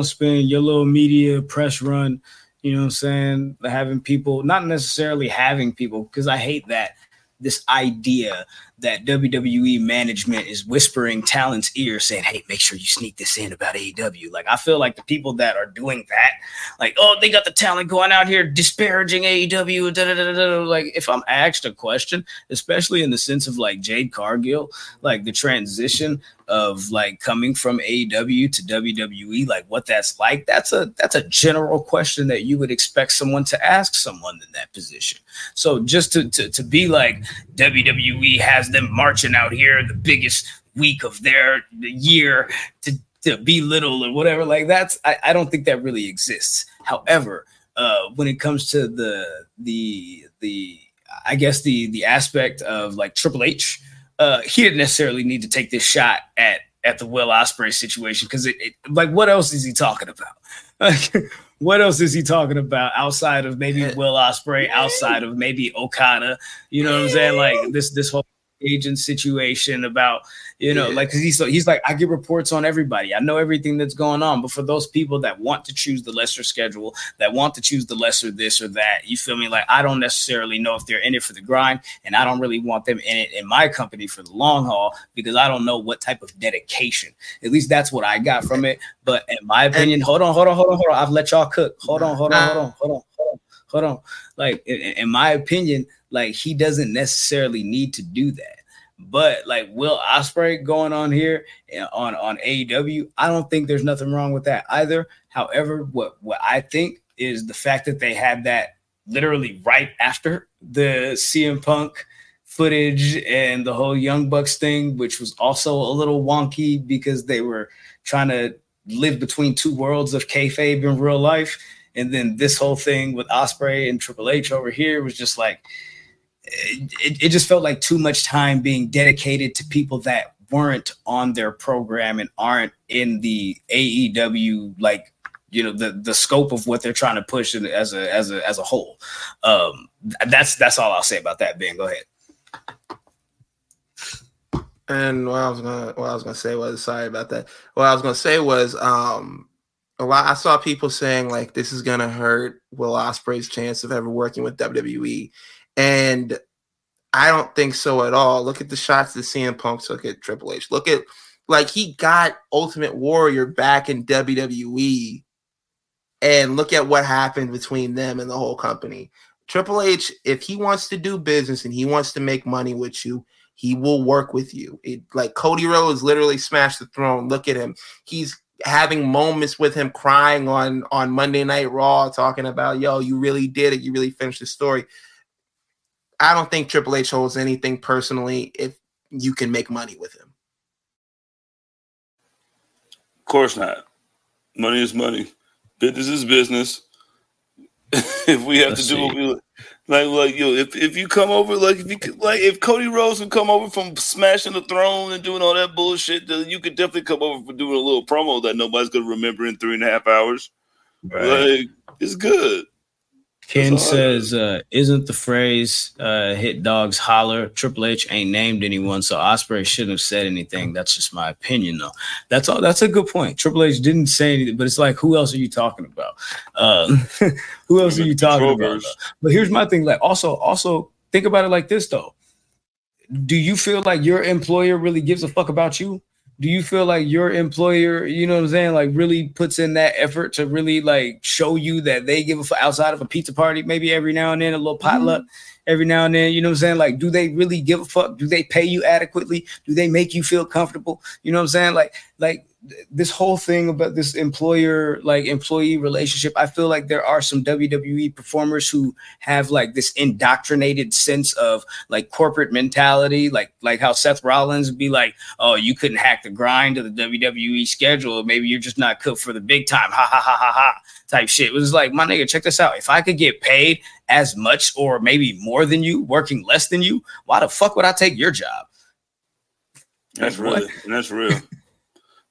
spend your little media press run, you know what I'm saying, having people, not necessarily having people, because I hate that. This idea that WWE management is whispering talent's ear saying, hey, make sure you sneak this in about AEW. Like, I feel like the people that are doing that, like, oh, they got the talent going out here disparaging AEW. Da, da, da, da. Like, if I'm asked a question, especially in the sense of like Jade Cargill, like the transition of like coming from AEW to WWE, like what that's like, that's a general question that you would expect someone to ask someone in that position. So just to be like WWE has them marching out here the biggest week of their year to belittle or whatever, like that's I don't think that really exists. However, when it comes to the I guess the aspect of like Triple H, he didn't necessarily need to take this shot at the Will Ospreay situation, because it like, what else is he talking about? Like, what else is he talking about outside of maybe Will Ospreay, outside of maybe Okada? You know what I'm saying? Like this whole agent situation about, you know, like, cause he's like, I get reports on everybody. I know everything that's going on. But for those people that want to choose the lesser schedule, that want to choose the lesser this or that, you feel me? Like, I don't necessarily know if they're in it for the grind, and I don't really want them in it in my company for the long haul, because I don't know what type of dedication. At least that's what I got from it. But in my opinion, hold on. I've let y'all cook. Hold on. Like, in my opinion, like, he doesn't necessarily need to do that. But like Will Ospreay going on here on AEW, I don't think there's nothing wrong with that either. However, what I think is the fact that they had that literally right after the CM Punk footage and the whole Young Bucks thing, which was also a little wonky because they were trying to live between two worlds of kayfabe in real life. And then this whole thing with Ospreay and Triple H over here was just like, it just felt like too much time being dedicated to people that weren't on their program and aren't in the AEW like the scope of what they're trying to push as a whole. That's all I'll say about that. Ben, go ahead. And what I was gonna say was, sorry about that. What I was gonna say was, I saw people saying like this is gonna hurt Will Ospreay's chance of ever working with WWE, and I don't think so at all. Look at the shots that CM Punk took at Triple H. Look at like he got Ultimate Warrior back in WWE, and look at what happened between them and the whole company. Triple H, if he wants to do business and he wants to make money with you, he will work with you. Like Cody Rhodes literally smashed the throne. Look at him. He's having moments with him crying on Monday Night Raw, talking about, yo, you really did it. You really finished the story. I don't think Triple H holds anything personally if you can make money with him. Of course not. Money is money. Business is business. If we have to do what we like, if you come over, if Cody Rhodes can come over from smashing the throne and doing all that bullshit, then you could definitely come over for doing a little promo that nobody's gonna remember in 3.5 hours. Right. Like, it's good. Ken says, isn't the phrase hit dogs holler? Triple H ain't named anyone, so Ospreay shouldn't have said anything. That's just my opinion, though. That's all. That's a good point. Triple H didn't say anything, but it's like, who else are you talking about? Who else are you talking about? But here's my thing. Like, also think about it like this, though. Do you feel like your employer really gives a fuck about you? Do you feel like your employer, you know what I'm saying, like really puts in that effort to really like show you that they give a fuck outside of a pizza party, maybe every now and then, a little potluck every now and then, you know what I'm saying? Like, do they really give a fuck? Do they pay you adequately? Do they make you feel comfortable? You know what I'm saying? Like this whole thing about this employee relationship, I feel like there are some WWE performers who have like this indoctrinated sense of like corporate mentality, like how Seth Rollins would be like, oh, you couldn't hack the grind of the WWE schedule. Maybe you're just not cooked for the big time. Ha ha ha ha ha type shit. It was like, my nigga, check this out. If I could get paid as much or maybe more than you, working less than you, why the fuck would I take your job? That's real. That's real.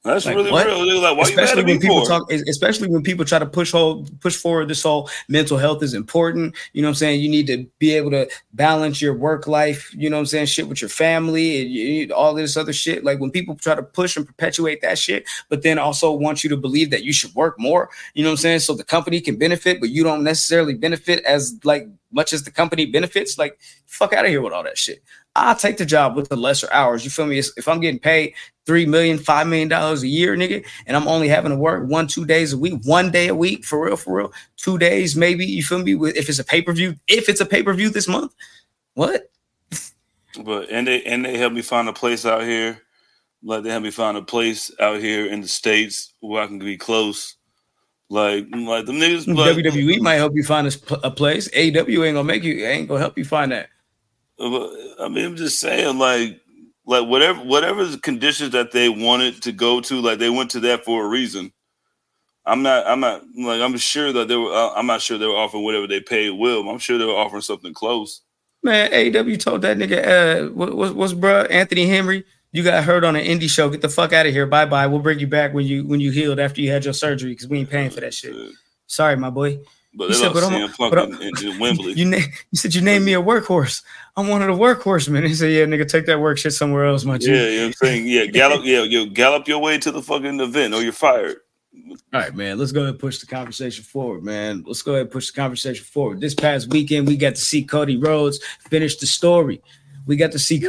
That's like, really what? Real. Like, why especially you when people for? talk, especially when people try to push forward this whole mental health is important. You know what I'm saying? You need to be able to balance your work life, you know what I'm saying, shit with your family and all this other shit. Like when people try to push and perpetuate that shit, but then also want you to believe that you should work more, you know what I'm saying? So the company can benefit, but you don't necessarily benefit as like much as the company benefits. Like, fuck out of here with all that shit. I'll take the job with the lesser hours. You feel me? If I'm getting paid $3 million, $5 million a year, nigga, and I'm only having to work 1-2 days a week, 1 day a week, for real, 2 days maybe, you feel me? If it's a pay-per-view this month, what? But and they helped me find a place out here. Like they helped me find a place out here in the States where I can be close. Like them niggas. WWE might help you find a place. AEW ain't gonna help you find that. I mean, I'm just saying, like whatever the conditions that they wanted to go to, like they went to that for a reason. I'm sure that they were. I'm not sure they were offering whatever they paid Will. But I'm sure they were offering something close. Man, AEW told that nigga, what's bruh, Anthony Henry, you got hurt on an indie show. Get the fuck out of here. Bye bye. We'll bring you back when you healed after you had your surgery because we ain't paying for that shit. Sorry, my boy. But they lost CM Punk in Wembley. You said you named me a workhorse. I'm one of the workhorsemen. He said, yeah, nigga, take that work shit somewhere else, my G. Yeah, you know what I'm saying? Yeah, gallop your way to the fucking event or you're fired. All right, man. Let's go ahead and push the conversation forward, man. This past weekend, we got to see Cody Rhodes finish the story. We got to see you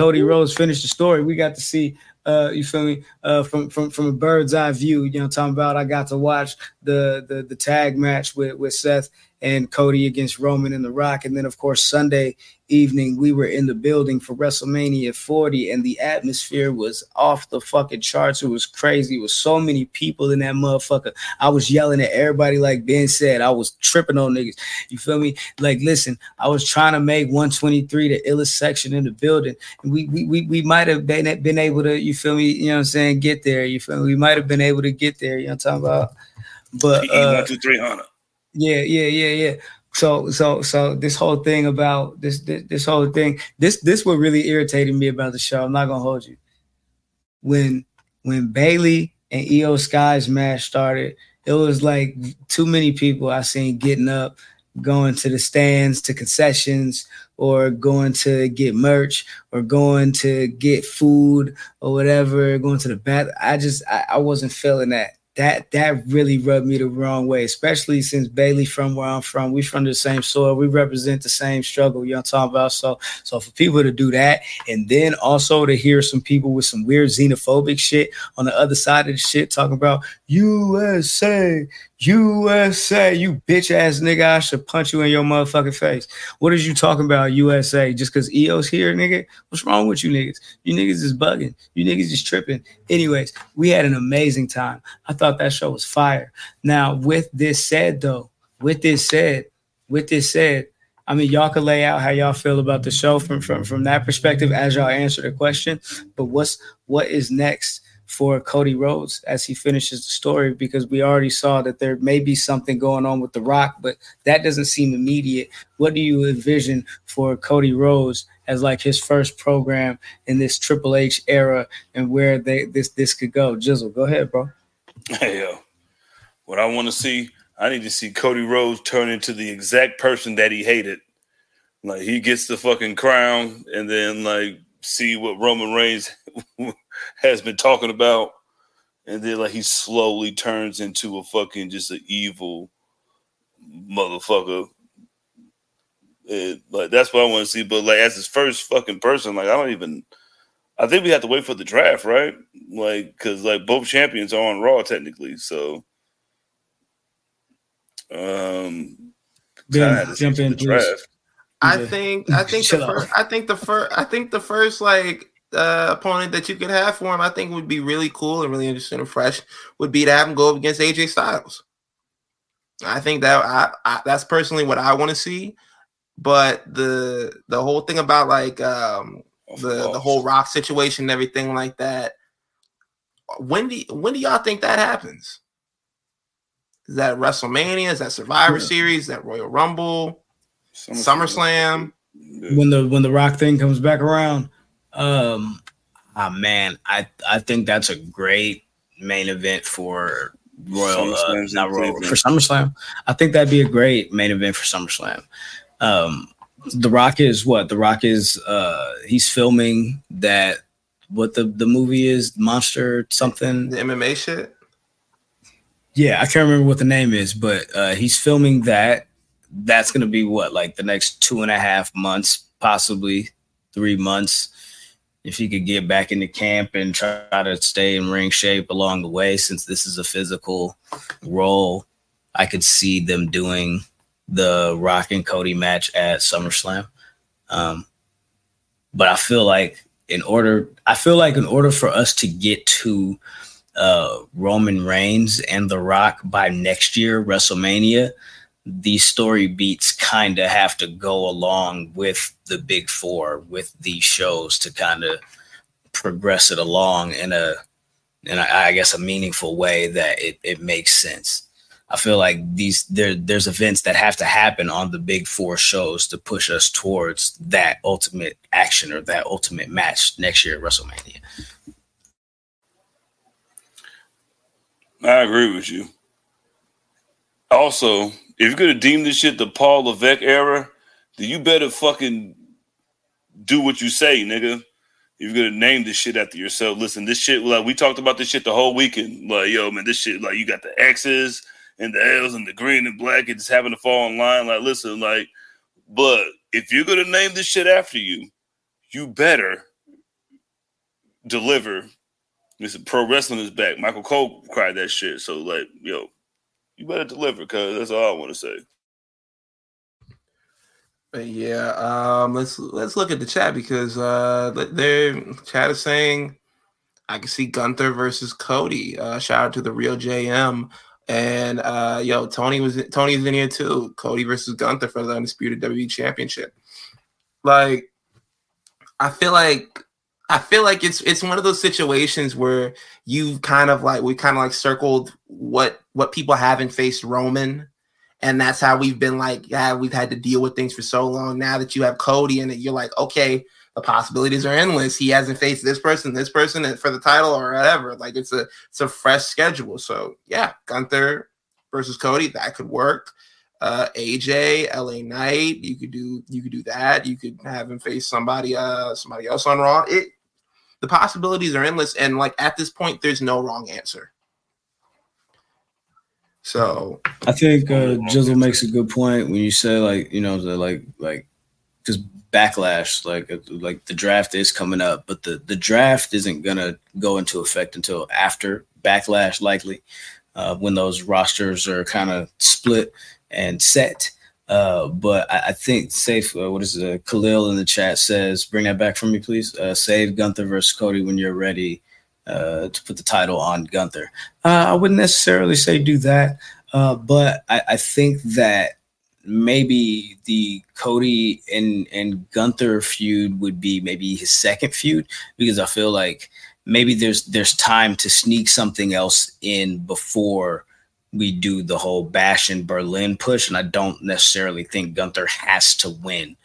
feel me? From a bird's eye view, you know what I'm talking about? I got to watch the tag match with Seth and Cody against Roman and The Rock. And then, of course, Sunday evening, we were in the building for WrestleMania 40, and the atmosphere was off the fucking charts. It was crazy. It was so many people in that motherfucker. I was yelling at everybody, like Ben said. I was tripping on niggas. You feel me? Like, listen, I was trying to make 123 the illest section in the building. And we might have been able to, you feel me? You know what I'm saying? Get there. You feel me? We might have been able to get there. You know what I'm talking about? But 1, 2, 3, Hunna. Yeah. So this whole thing about this what really irritated me about the show. I'm not gonna hold you. When Bayley and Io Sky's match started, It was like too many people I seen getting up, going to the stands, to concessions, or going to get merch, or going to get food, or whatever, going to the bath. I wasn't feeling that. That really rubbed me the wrong way, especially since Bailey from where I'm from. We from the same soil. We represent the same struggle. You know what I'm talking about? So for people to do that, and then also to hear some people with some weird xenophobic shit on the other side of the shit talking about USA, USA, you bitch ass nigga, I should punch you in your motherfucking face. What is you talking about, USA? Just because EO's here, nigga? What's wrong with you niggas? You niggas is bugging. You niggas is tripping. Anyways, we had an amazing time. I thought that show was fire. Now, with this said, I mean, y'all can lay out how y'all feel about the show from that perspective as y'all answer the question. But what is next for Cody Rhodes as he finishes the story? Because we already saw that there may be something going on with The Rock, but that doesn't seem immediate. What do you envision for Cody Rhodes as like his first program in this Triple H era, and where this could go? Jizzle, go ahead, bro. Hey, yo, what I want to see, I need to see Cody Rhodes turn into the exact person that he hated. Like, he gets the fucking crown, and then like see what Roman Reigns has been talking about, and then like he slowly turns into a fucking just an evil motherfucker. Like, that's what I want to see. But like, as his first fucking person, like, I think we have to wait for the draft, right? Like, because like both champions are on Raw technically, so Ben, jump in, the draft. I think the first like opponent that you could have for him, I think would be really cool and really interesting and fresh, would be to have him go up against AJ Styles. I think that that's personally what I want to see. But the whole thing about like the whole Rock situation and everything like that, when do y'all think that happens? Is that WrestleMania? Is that Survivor Series? Is that Royal Rumble? SummerSlam? When the Rock thing comes back around, man, I think that's a great main event for for SummerSlam. I think that'd be a great main event for SummerSlam. The Rock is what? The Rock is he's filming that, what the movie is, Monster something. The MMA shit? Yeah, I can't remember what the name is, but he's filming that. That's going to be what, like the next 2.5 months, possibly 3 months, if he could get back into camp and try to stay in ring shape along the way. Since this is a physical role, I could see them doing the Rock and Cody match at SummerSlam. But I feel like in order for us to get to Roman Reigns and The Rock by next year, WrestleMania, these story beats kind of have to go along with the big four, with these shows, to kind of progress it along in I guess a meaningful way that it makes sense. I feel like there's events that have to happen on the big four shows to push us towards that ultimate action or that ultimate match next year at WrestleMania. I agree with you. Also, if you're going to deem this shit the Paul Levesque era, then you better fucking do what you say, nigga. If you're going to name this shit after yourself. Listen, this shit, like, we talked about this shit the whole weekend. Like, yo, man, this shit, like, you got the X's and the L's and the green and black, it's having to fall in line. Like, listen, like, but if you're going to name this shit after you, you better deliver. Listen, pro wrestling is back. Michael Cole cried that shit. So, like, yo, you better deliver, cuz that's all I want to say. But yeah, let's look at the chat, because their chat is saying I can see Gunther versus Cody. Shout out to the real JM. And yo, Tony's in here too. Cody versus Gunther for the undisputed WWE Championship. Like, I feel like it's one of those situations where we kind of like circled what people haven't faced Roman, and that's how we've been like, yeah, we've had to deal with things for so long. Now that you have Cody, and you're like, okay, the possibilities are endless. He hasn't faced this person for the title or whatever. Like, it's a fresh schedule. So yeah, Gunther versus Cody, that could work. AJ, LA Knight, you could do that. You could have him face somebody else on Raw. The possibilities are endless, and like at this point, there's no wrong answer. So I think Jizzle makes a good point when you say like because Backlash, like the draft is coming up, but the draft isn't gonna go into effect until after Backlash, likely when those rosters are kind of split and set. But I think safe. What is it? Khalil in the chat says, "Bring that back for me, please." Save Gunther versus Cody when you're ready to put the title on Gunther. I wouldn't necessarily say do that, but I think that maybe the Cody and Gunther feud would be maybe his second feud, because I feel like maybe there's time to sneak something else in before we do the whole Bash in Berlin push. And I don't necessarily think Gunther has to win,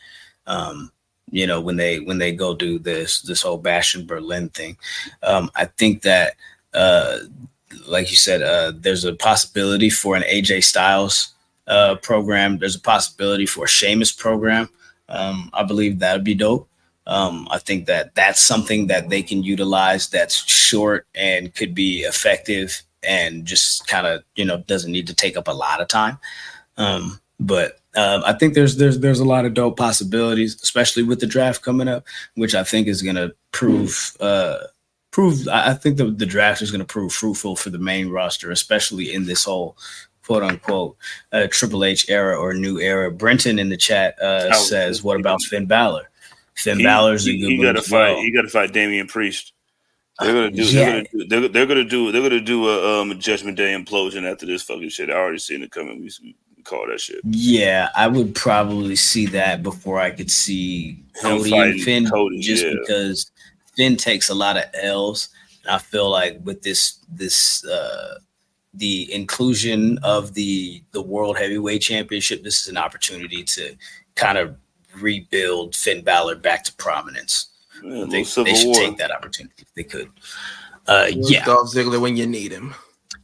when they go do this whole Bash in Berlin thing. I think that, like you said, there's a possibility for an AJ Styles program. There's a possibility for a Sheamus program. I believe that'd be dope. I think that that's something that they can utilize that's short and could be effective and just kind of, doesn't need to take up a lot of time. But I think there's a lot of dope possibilities, especially with the draft coming up, which I think is going to prove. I think the draft is going to prove fruitful for the main roster, especially in this whole quote unquote Triple H era or new era. Brenton in the chat says, "What about Finn Balor?" Finn Balor's a good one as well. He got to fight Damian Priest. They're gonna do a Judgment Day implosion after this fucking shit. I already seen it coming. We call that shit. Yeah, I would probably see that before I could see Cody and Finn, because Finn takes a lot of L's, and I feel like with this the inclusion of the World Heavyweight Championship, this is an opportunity to kind of rebuild Finn Balor back to prominence. Yeah, they should take that opportunity if they could. Dolph Ziggler when you need him.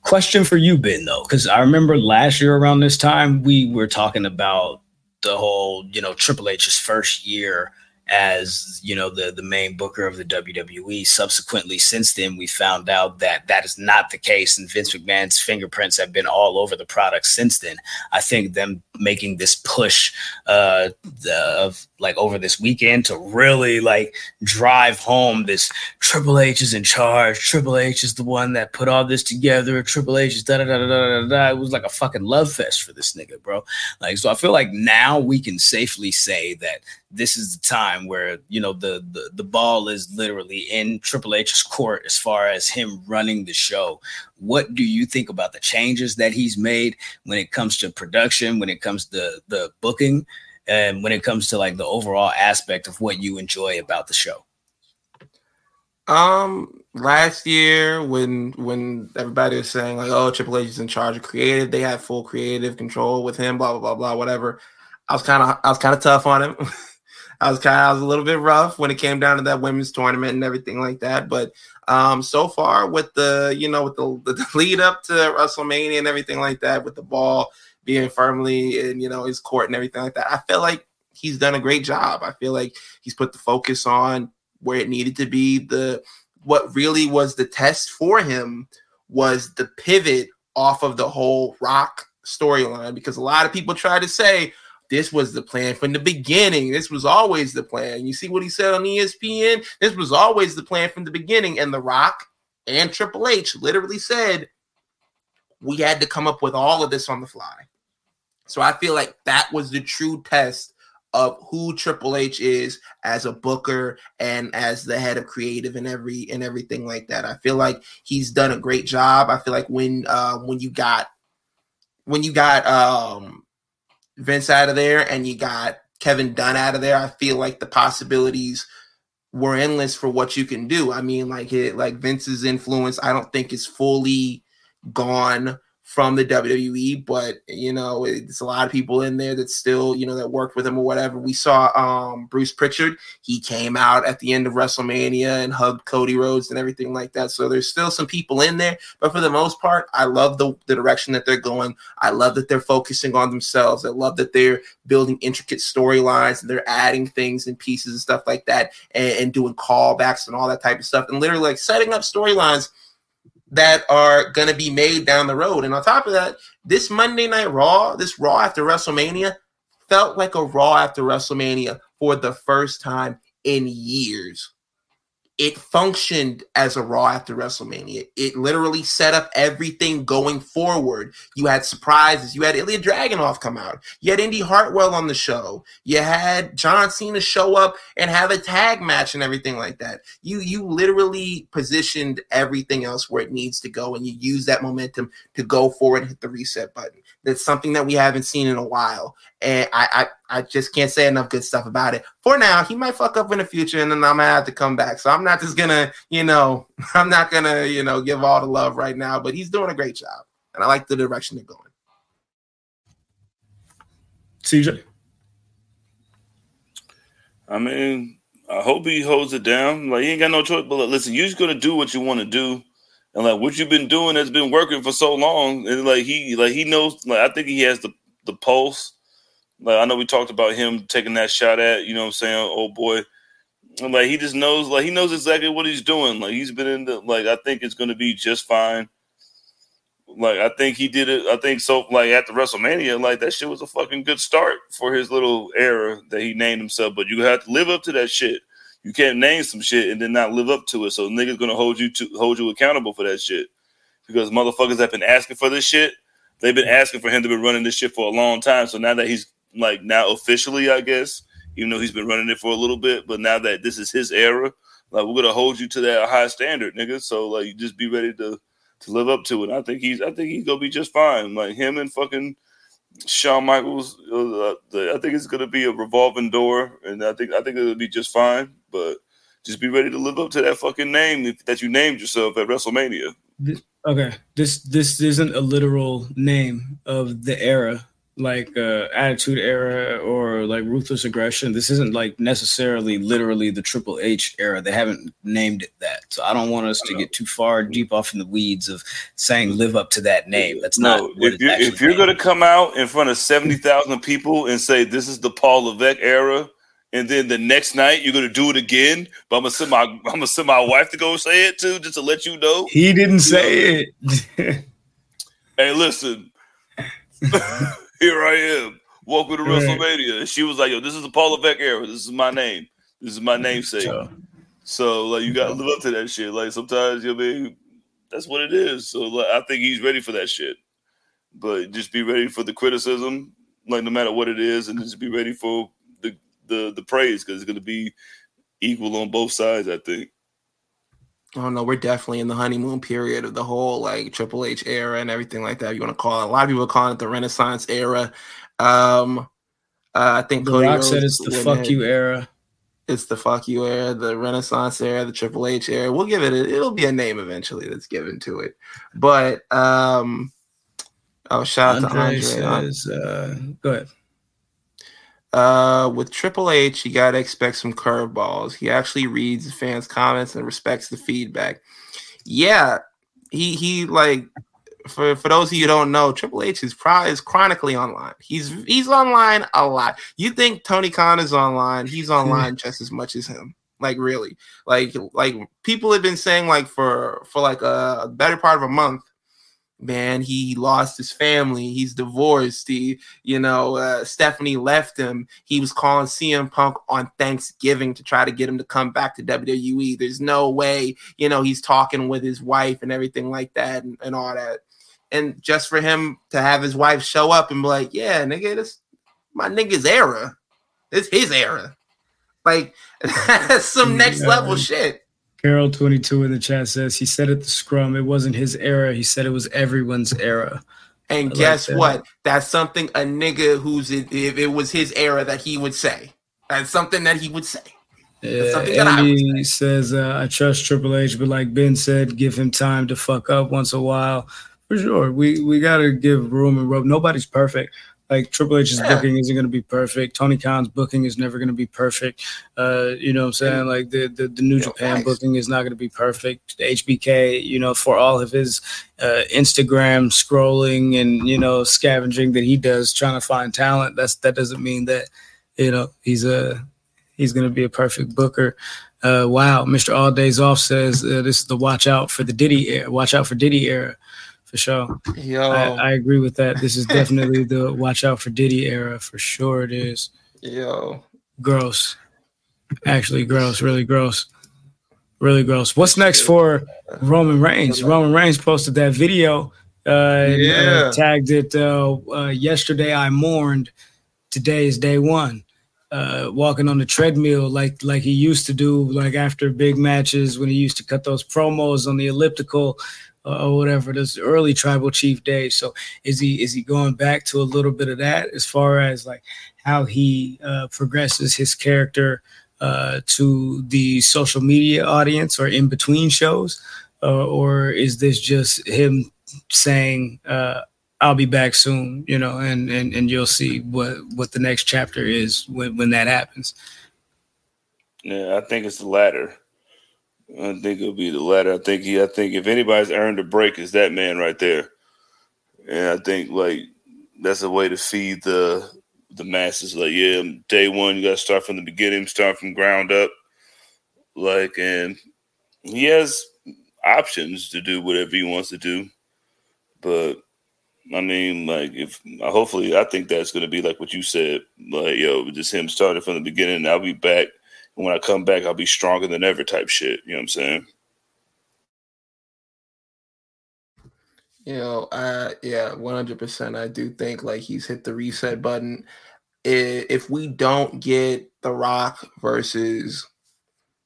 Question for you, Ben, though, because I remember last year around this time we were talking about the whole, Triple H's first year as, the main booker of the WWE. Subsequently, since then, we found out that that is not the case, and Vince McMahon's fingerprints have been all over the product since then. I think them making this push over this weekend to really drive home this Triple H is in charge. Triple H is the one that put all this together. Triple H is da-da-da-da-da-da. It was like a fucking love fest for this nigga, bro. So I feel like now we can safely say that this is the time where, the ball is literally in Triple H's court as far as him running the show. What do you think about the changes that he's made when it comes to production, when it comes to the booking, and when it comes to the overall aspect of what you enjoy about the show? Last year when everybody was saying Triple H is in charge of creative, they had full creative control with him, blah, blah, blah, blah, whatever. I was kind of tough on him. I was a little bit rough when it came down to that women's tournament and everything like that. But so far with the lead up to WrestleMania and everything like that, with the ball being firmly in, his court and everything like that, I feel like he's done a great job. I feel like he's put the focus on where it needed to be. What really was the test for him was the pivot off of the whole Rock storyline, because a lot of people try to say, this was the plan from the beginning. This was always the plan. You see what he said on ESPN? This was always the plan from the beginning. And The Rock and Triple H literally said, we had to come up with all of this on the fly. So I feel like that was the true test of who Triple H is as a booker and as the head of creative and everything like that. I feel like he's done a great job. I feel like when you got Vince out of there and you got Kevin Dunn out of there, I feel like the possibilities were endless for what you can do. I mean, Vince's influence, I don't think is fully gone from the WWE, but it's a lot of people in there that still, that worked with him or whatever. We saw Bruce Pritchard. He came out at the end of WrestleMania and hugged Cody Rhodes and everything like that. So there's still some people in there, but for the most part, I love the direction that they're going. I love that they're focusing on themselves. I love that they're building intricate storylines and they're adding things and pieces and stuff like that, and doing callbacks and all that type of stuff, and literally like setting up storylines that are going to be made down the road. And on top of that, this Monday Night Raw, this Raw after WrestleMania, felt like a Raw after WrestleMania for the first time in years. It functioned as a Raw after WrestleMania. It literally set up everything going forward. You had surprises. You had Ilya Dragunov come out. You had Indy Hartwell on the show. You had John Cena show up and have a tag match and everything like that. You literally positioned everything else where it needs to go, and you use that momentum to go forward and hit the reset button. That's something that we haven't seen in a while. And I just can't say enough good stuff about it. For now, he might fuck up in the future, and then I'm going to have to come back. So I'm not just going to, I'm not going to, give all the love right now. But he's doing a great job. And I like the direction they're going. CJ? I mean, I hope he holds it down. Like, he ain't got no choice. But listen, you're just going to do what you want to do. And like what you've been doing has been working for so long. And he knows, I think he has the pulse. Like, I know we talked about him taking that shot at, old boy. And he just knows, he knows exactly what he's doing. Like, he's been in I think it's going to be just fine. I think he did it. I think so. After WrestleMania, that shit was a fucking good start for his little era that he named himself. But you have to live up to that shit. You can't name some shit and then not live up to it. So niggas going to hold you accountable for that shit. Because motherfuckers have been asking for this shit. They've been asking for him to be running this shit for a long time. So now that he's now officially, I guess, even though he's been running it for a little bit, but now that this is his era, we're going to hold you to that high standard, nigga. So you just be ready to live up to it. I think he's going to be just fine. Him and fucking Shawn Michaels, I think it's going to be a revolving door, and I think it'll be just fine. But just be ready to live up to that fucking name that you named yourself at WrestleMania. This isn't a literal name of the era, Attitude Era or Ruthless Aggression. This isn't necessarily literally the Triple H era. They haven't named it that. So I don't want us to get too far deep off in the weeds of saying live up to that name. That's not what if you're going to come out in front of 70,000 people and say this is the Paul Levesque era, and then the next night you're gonna do it again, but I'm gonna send my wife to go say it too, just to let you know. He didn't say it. Hey, listen. Here I am. Welcome to WrestleMania. And she was like, yo, this is the Paul Levesque era. This is my name. This is my namesake. So you gotta live up to that shit. Sometimes that's what it is. So I think he's ready for that shit. But just be ready for the criticism, no matter what it is, and just be ready for the praise, because it's going to be equal on both sides, I think. Oh no, we're definitely in the honeymoon period of the whole Triple H era and everything like that. You want to call it? A lot of people are calling it the Renaissance era. I think Cody Rhodes said it's the fuck you era. It's the fuck you era, the Renaissance era, the Triple H era. We'll give it. It'll be a name eventually that's given to it. But shout out to Andre. Says, go ahead. With Triple H, you gotta expect some curveballs. He actually reads the fans' comments and respects the feedback. Yeah, he for those of you who don't know, Triple H is chronically online. He's online a lot. You think Tony Khan is online? He's online just as much as him. Really, people have been saying for a better part of a month. Man, he lost his family. He's divorced. Stephanie left him. He was calling CM Punk on Thanksgiving to try to get him to come back to WWE. There's no way, he's talking with his wife and everything like that and all that. And just for him to have his wife show up and be like, yeah, nigga, this my nigga's era. It's his era. That's some next level shit. Carol 22 in the chat says he said at the scrum it wasn't his era. He said it was everyone's era. And guess what? That's something a nigga if it was his era that he would say. That's something that he would say. Andy says I trust Triple H, but like Ben said, give him time to fuck up once a while. For sure. We got to give room and rope. Nobody's perfect. Like Triple H's booking isn't going to be perfect. Tony Khan's booking is never going to be perfect. You know what I'm saying? Like the New Japan booking is not going to be perfect. The HBK, you know, for all of his Instagram scrolling and, you know, scavenging that he does trying to find talent, that doesn't mean that, you know, he's going to be a perfect booker. Wow, Mr. All Days Off says this is the watch out for Diddy era. For sure. Yo. I agree with that. This is definitely the watch out for Diddy era. For sure it is. Yo. Gross. Actually gross. Really gross. Really gross. What's next for Roman Reigns? Roman Reigns posted that video. Tagged it yesterday I mourned. Today is day one. Walking on the treadmill like he used to do, like after big matches when he used to cut those promos on the elliptical or whatever, this early tribal chief days. So is he going back to a little bit of that as far as like how he progresses his character to the social media audience or in between shows, or is this just him saying I'll be back soon, you know, and you'll see what the next chapter is when that happens? Yeah, I think it's the latter. I think it'll be the latter. I think if anybody's earned a break, it's that man right there. And I think like that's a way to feed the masses. Like, yeah, day one, you got to start from the beginning, start from ground up. Like, and he has options to do whatever he wants to do. But I mean, like, hopefully, I think that's going to be like what you said. Like, yo, just him starting from the beginning. I'll be back. And when I come back, I'll be stronger than ever type shit. You know what I'm saying? You know, yeah, 100%. I do think like he's hit the reset button. If we don't get The Rock versus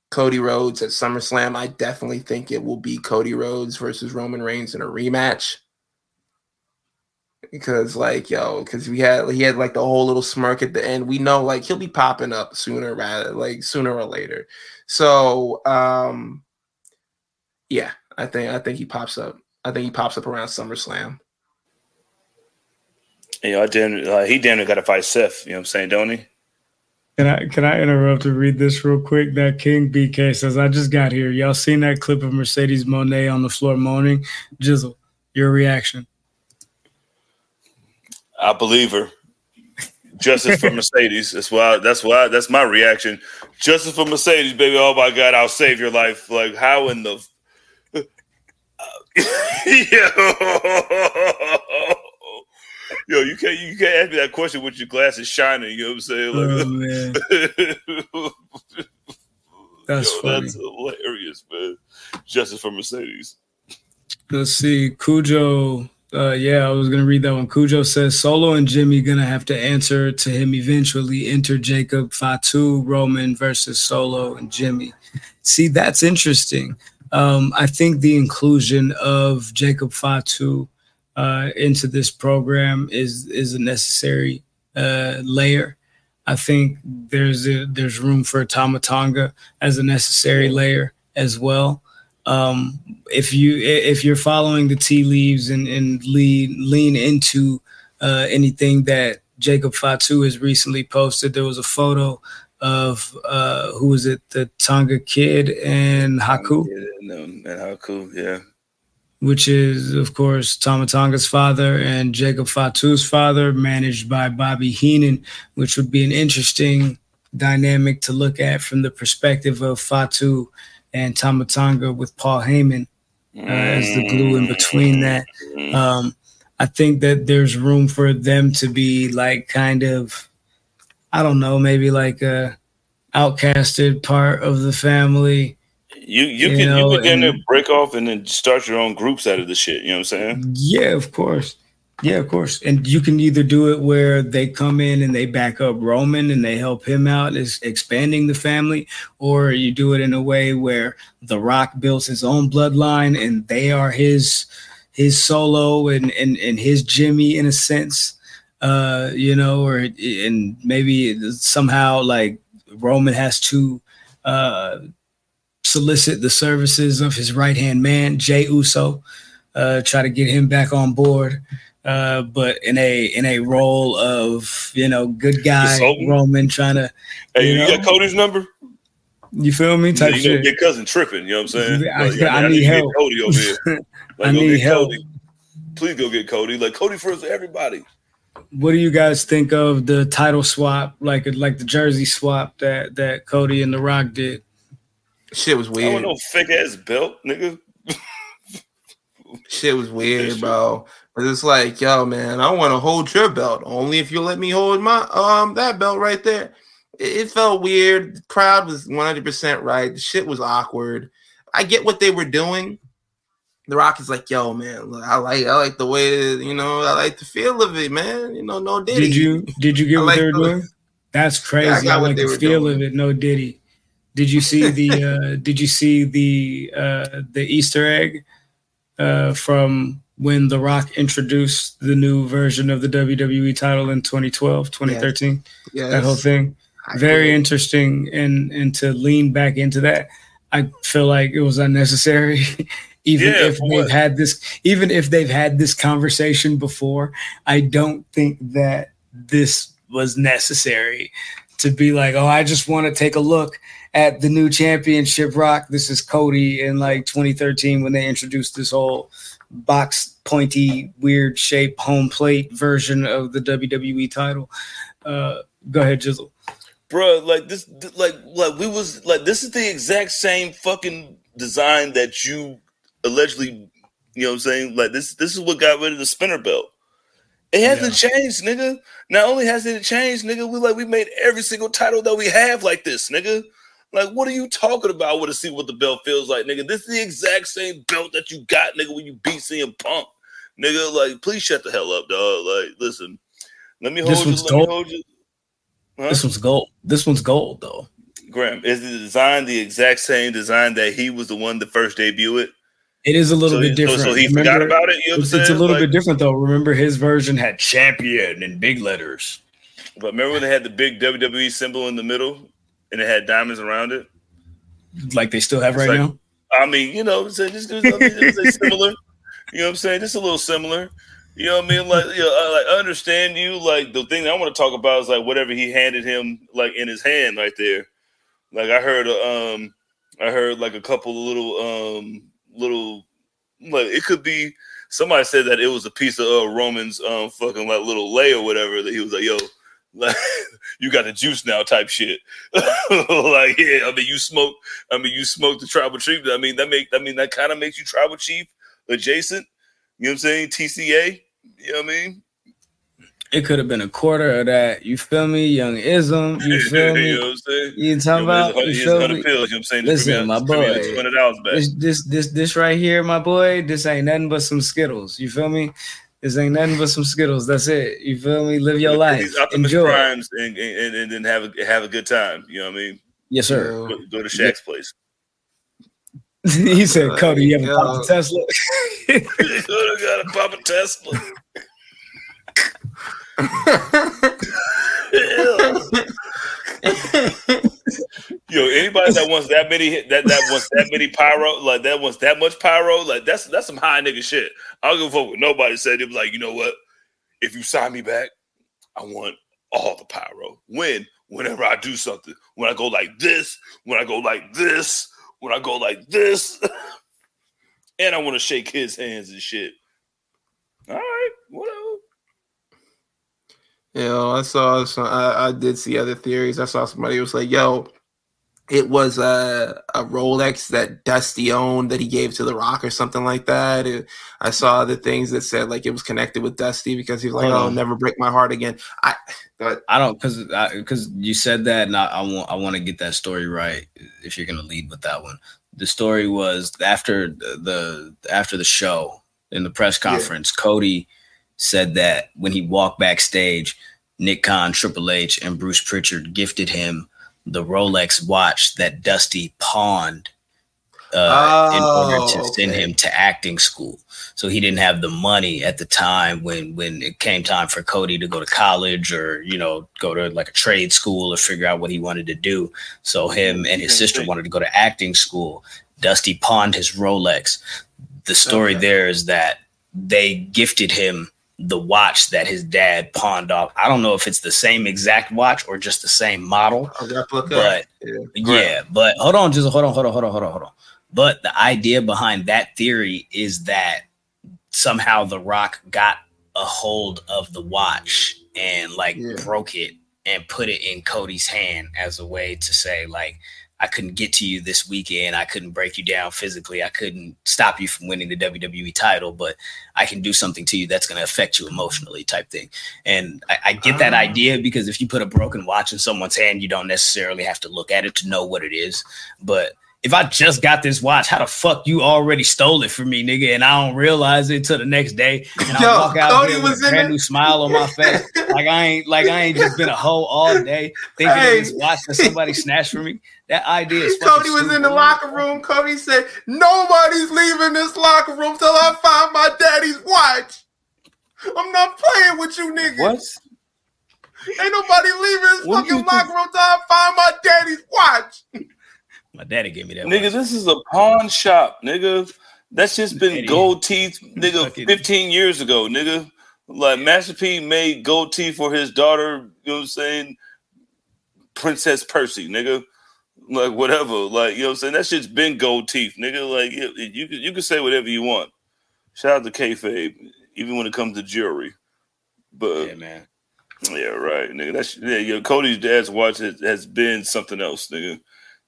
Cody Rhodes at SummerSlam, I definitely think it will be Cody Rhodes versus Roman Reigns in a rematch. Because he had like the whole little smirk at the end. We know like he'll be popping up sooner or later. So yeah, I think he pops up. I think he pops up around SummerSlam. You know, he damn near got to fight Seth. You know what I'm saying, don't he? Can I interrupt to read this real quick? That King BK says, I just got here. Y'all seen that clip of Mercedes Moné on the floor moaning? Jizzle, your reaction? I believe her. Justice for Mercedes. That's my reaction. Justice for Mercedes, baby. Oh my God, I'll save your life. Like, how in the yo, you can't ask me that question with your glasses shining. You know what I'm saying? Like, man. That's funny. That's hilarious, man. Justice for Mercedes. Let's see, Cujo. I was gonna read that one. Cujo says Solo and Jimmy gonna have to answer to him eventually. Enter Jacob Fatu, Roman versus Solo and Jimmy. See, that's interesting. I think the inclusion of Jacob Fatu into this program is a necessary layer. I think there's room for Tama Tonga as a necessary layer as well. If you're following the tea leaves and lean into anything that Jacob Fatu has recently posted, there was a photo of who was it? The Tonga Kid and Haku. And Haku, yeah. Which is, of course, Tama Tonga's father and Jacob Fatu's father, managed by Bobby Heenan, which would be an interesting dynamic to look at from the perspective of Fatu and Tama Tonga with Paul Heyman as the glue in between that. I think that there's room for them to be like kind of, I don't know, maybe like a outcasted part of the family. You can then break off and then start your own groups out of the shit. You know what I'm saying? Yeah, of course. Yeah, of course. And you can either do it where they come in and they back up Roman and they help him out as expanding the family, or you do it in a way where The Rock builds his own bloodline and they are his Solo and his Jimmy in a sense, and maybe somehow like Roman has to solicit the services of his right-hand man, Jey Uso, try to get him back on board. But in a role of, good guy Roman trying to. Hey, you got Cody's number? You feel me? Type shit. Your cousin tripping. You know what I'm saying? I need help. Get Cody over here. I need help. Cody. Please go get Cody. Like Cody first for everybody. What do you guys think of the title swap, like the jersey swap that Cody and The Rock did? Shit was weird. I don't know, fake ass belt, nigga. Shit was weird, bro. But it's like, yo, man, I want to hold your belt only if you let me hold my that belt right there. It felt weird. The crowd was 100% right. The shit was awkward. I get what they were doing. The Rock is like, yo, man, look, I like the way, I like the feel of it, man. No Diddy. Did you get what they were doing? That's crazy. Yeah, I like the feel of it. No Diddy. Did you see the the Easter egg from when The Rock introduced the new version of the WWE title in 2012, 2013? Yes. That whole thing. Very interesting, and to lean back into that, I feel like it was unnecessary. Even if they've had this conversation before, I don't think that this was necessary to be like, oh, I just want to take a look at the new championship, Rock. This is Cody in like 2013 when they introduced this whole box pointy, weird shape home plate version of the WWE title. Go ahead, Jizzle. Bro, like this, like we was like, this is the exact same fucking design that you allegedly, you know what I'm saying? Like this is what got rid of the spinner belt. It hasn't changed, nigga. Not only has it changed, nigga, we made every single title that we have like this, nigga. Like, what are you talking about? I want to see what the belt feels like, nigga. This is the exact same belt that you got, nigga, when you beat CM Punk. Nigga, like, please shut the hell up, dog. Like, listen. Let me hold you. Huh? This one's gold. This one's gold, though. Graham, is the design the exact same design that he was the one to first debut it? It is a little bit different. So he forgot about it? You know what I'm saying? It's a little bit different, though. Remember, his version had champion in big letters. But remember when they had the big WWE symbol in the middle and it had diamonds around it? Like they still have now? I mean, you know, just similar. You know what I'm saying? Just a little similar. You know what I mean? Like, I understand you. Like, the thing I want to talk about is like whatever he handed him, like in his hand right there. Like I heard like a couple of little, like it could be. Somebody said that it was a piece of Roman's fucking like little lay or whatever. That he was like, yo, like you got the juice now type shit. Like, yeah, you smoke the tribal chief. I mean that kind of makes you tribal chief adjacent. You know what I'm saying? TCA. You know what I mean? It could have been a quarter of that. You feel me? Young Ism. You feel me? You know what I'm saying? You talking about? He's 100 pills. You know what I'm saying? Listen, my boy. $200 back. This right here, my boy. This ain't nothing but some Skittles. You feel me? This ain't nothing but some Skittles. That's it. You feel me? Live your life. Enjoy. Primes and then have a good time. You know what I me? Yes, sir. Go to Shaq's place. He said, Cody, you ever pop a Tesla? You gotta pop a Tesla. Yo, anybody that wants that many pyro, like that wants that much pyro, like that's some high nigga shit. I don't give a fuck what nobody said. It was like, you know what? If you sign me back, I want all the pyro. Whenever I do something, when I go like this, when I go like this, when I go like this, and I want to shake his hands and shit. All right, whatever. I did see other theories. I saw somebody who was like, yo, it was a Rolex that Dusty owned that he gave to The Rock or something like that. I saw other things that said like it was connected with Dusty because he was like, "Oh, never break my heart again." I don't because you said that, and I want to get that story right. If you're gonna lead with that one, the story was after the show in the press conference, Cody said that when he walked backstage, Nick Khan, Triple H, and Bruce Pritchard gifted him the Rolex watch that Dusty pawned in order to send him to acting school. So he didn't have the money at the time when it came time for Cody to go to college or, go to like a trade school or figure out what he wanted to do. So him and his sister wanted to go to acting school. Dusty pawned his Rolex. the story there is that they gifted him the watch that his dad pawned off. I don't know if it's the same exact watch or just the same model. A replica. But but hold on. But the idea behind that theory is that somehow The Rock got a hold of the watch and broke it and put it in Cody's hand as a way to say, like, I couldn't get to you this weekend. I couldn't break you down physically. I couldn't stop you from winning the WWE title, but I can do something to you that's going to affect you emotionally type thing. And I get that idea, because if you put a broken watch in someone's hand, you don't necessarily have to look at it to know what it is. But if I just got this watch, how the fuck you already stole it from me, nigga, and I don't realize it till the next day, and I walk out here with a brand new smile on my face, like I ain't just been a hoe all day thinking of this watch that somebody snatched from me. That idea is Cody was stupid. in the locker room. Cody said, "Nobody's leaving this locker room till I find my daddy's watch. I'm not playing with you, nigga. What? Ain't nobody leaving this fucking locker room till I find my daddy's watch." My daddy gave me that. Nigga, watch. this is a pawn shop, nigga. That's just been gold teeth, nigga, 15 years ago, nigga. Like, Master P made gold teeth for his daughter, you know what I'm saying? Princess Percy, nigga. Like, whatever. Like, you know what I'm saying? That shit's been gold teeth, nigga. Like, you can say whatever you want. Shout out to kayfabe, even when it comes to jewelry. But, yeah, man. Yeah, right, nigga. Cody's dad's watch has been something else, nigga.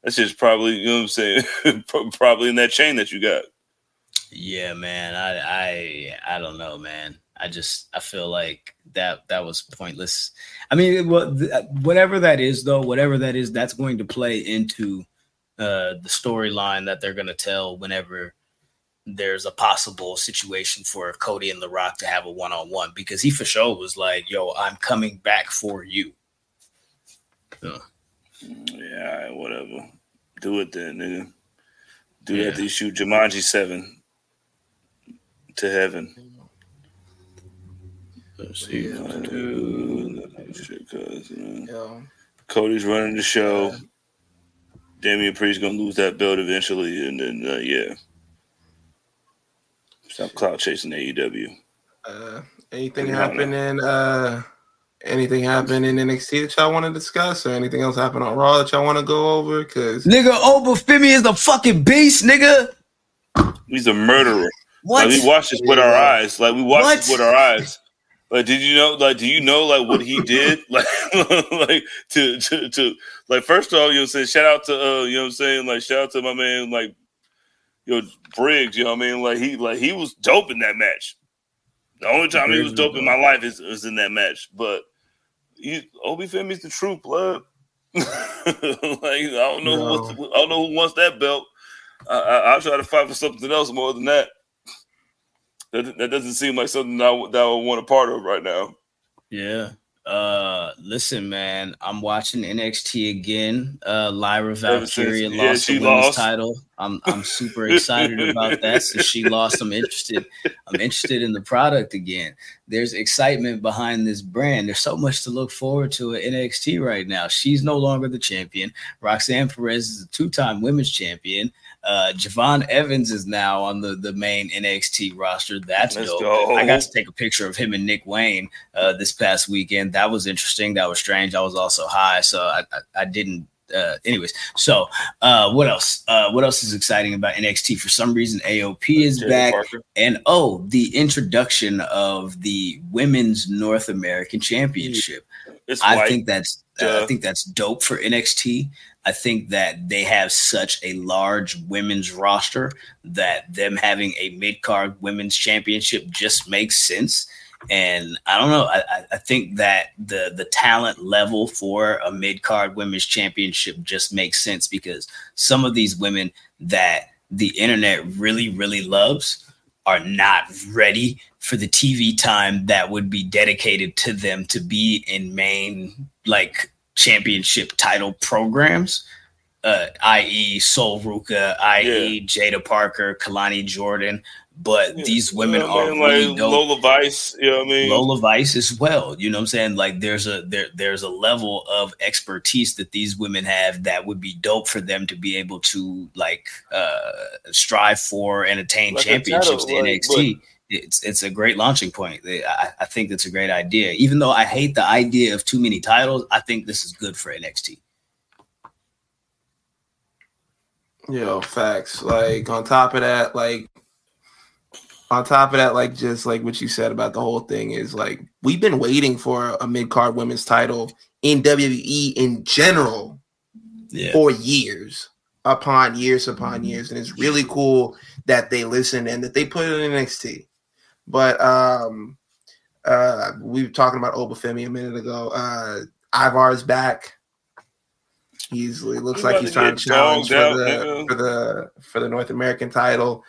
That's just probably, you know what I'm saying, probably in that chain that you got. Yeah, man. I don't know, man. I feel like that was pointless. I mean, whatever that is, that's going to play into the storyline that they're going to tell whenever there's a possible situation for Cody and The Rock to have a one-on-one, because he for sure was like, yo, I'm coming back for you. So. Yeah, whatever. Do it then, nigga. Do that. They shoot Jumanji 7 to heaven. Let's see. Cody's running the show. Damian Priest gonna lose that belt eventually, and then stop clout chasing AEW. Anything happen in NXT that y'all want to discuss, or anything else happen on Raw that y'all want to go over? Because nigga, Femi is a fucking beast, nigga. He's a murderer. What? Like, we watched this with our eyes. Like, we watched this with our eyes. Like, did you know? Like, do you know like what he did? Like, like to like, first of all, you know what I'm saying? Shout out to you know what I'm saying? Like, shout out to my man, like, Briggs. You know what I mean? Like he was dope in that match. The only time he was dope in my life is in that match. But Obi Femi's the truth, blood. Like, I don't know who wants that belt. I'll try to fight for something else more than that. That doesn't seem like something that I would want a part of right now. Yeah. Listen, man, I'm watching NXT again. Lyra Valkyria lost the women's title. I'm super excited about that. Since she lost, I'm interested in the product again. There's excitement behind this brand. There's so much to look forward to at NXT right now. She's no longer the champion. Roxanne Perez is a 2-time women's champion. Javon Evans is now on the main NXT roster. That's dope. Go. I got to take a picture of him and Nick Wayne this past weekend. That was interesting. That was strange. I was also high, so I didn't. Anyways, so what else? What else is exciting about NXT? For some reason, AOP is back, and the introduction of the Women's North American Championship. I think that's dope for NXT. I think that they have such a large women's roster that them having a mid-card women's championship just makes sense. And I don't know. I think that the talent level for a mid-card women's championship just makes sense, because some of these women that the internet really, really loves are not ready for the TV time that would be dedicated to them to be in main, like, championship title programs. i.e. Sol Ruka, i.e. Jada Parker, Kalani Jordan. But these women are really dope. Lola Vice, you know what I mean? Lola Vice as well. You know what I'm saying? Like there's a level of expertise that these women have that would be dope for them to be able to like strive for and attain championships to NXT. It's a great launching point. I think that's a great idea. Even though I hate the idea of too many titles, I think this is good for NXT. Yo, facts. Like on top of that, like just like what you said about the whole thing is like we've been waiting for a mid-card women's title in WWE in general for years upon years, and it's really cool that they listen and that they put it in NXT. But we were talking about Obafemi a minute ago. Ivar's back. He looks like he's trying to challenge for the North American title.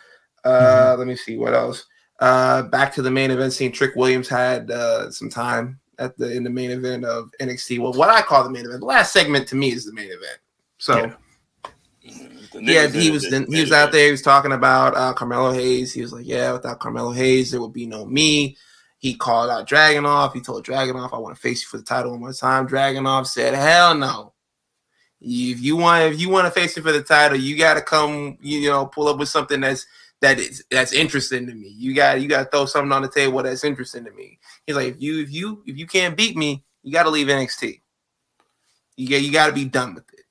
Let me see what else. Back to the main event scene. Trick Williams had some time in the main event of NXT. Well, what I call the main event. The last segment to me is the main event. So he was out there. He was talking about Carmelo Hayes. He was like, yeah, without Carmelo Hayes, there would be no me. He called out Dragunov. He told Dragunov, I want to face you for the title one more time. Dragunov said, hell no. If you want to face it for the title, you got to come, pull up with something that's interesting to me. You got to throw something on the table that's interesting to me. He's like, if you can't beat me, you got to leave NXT. You got to be done with it.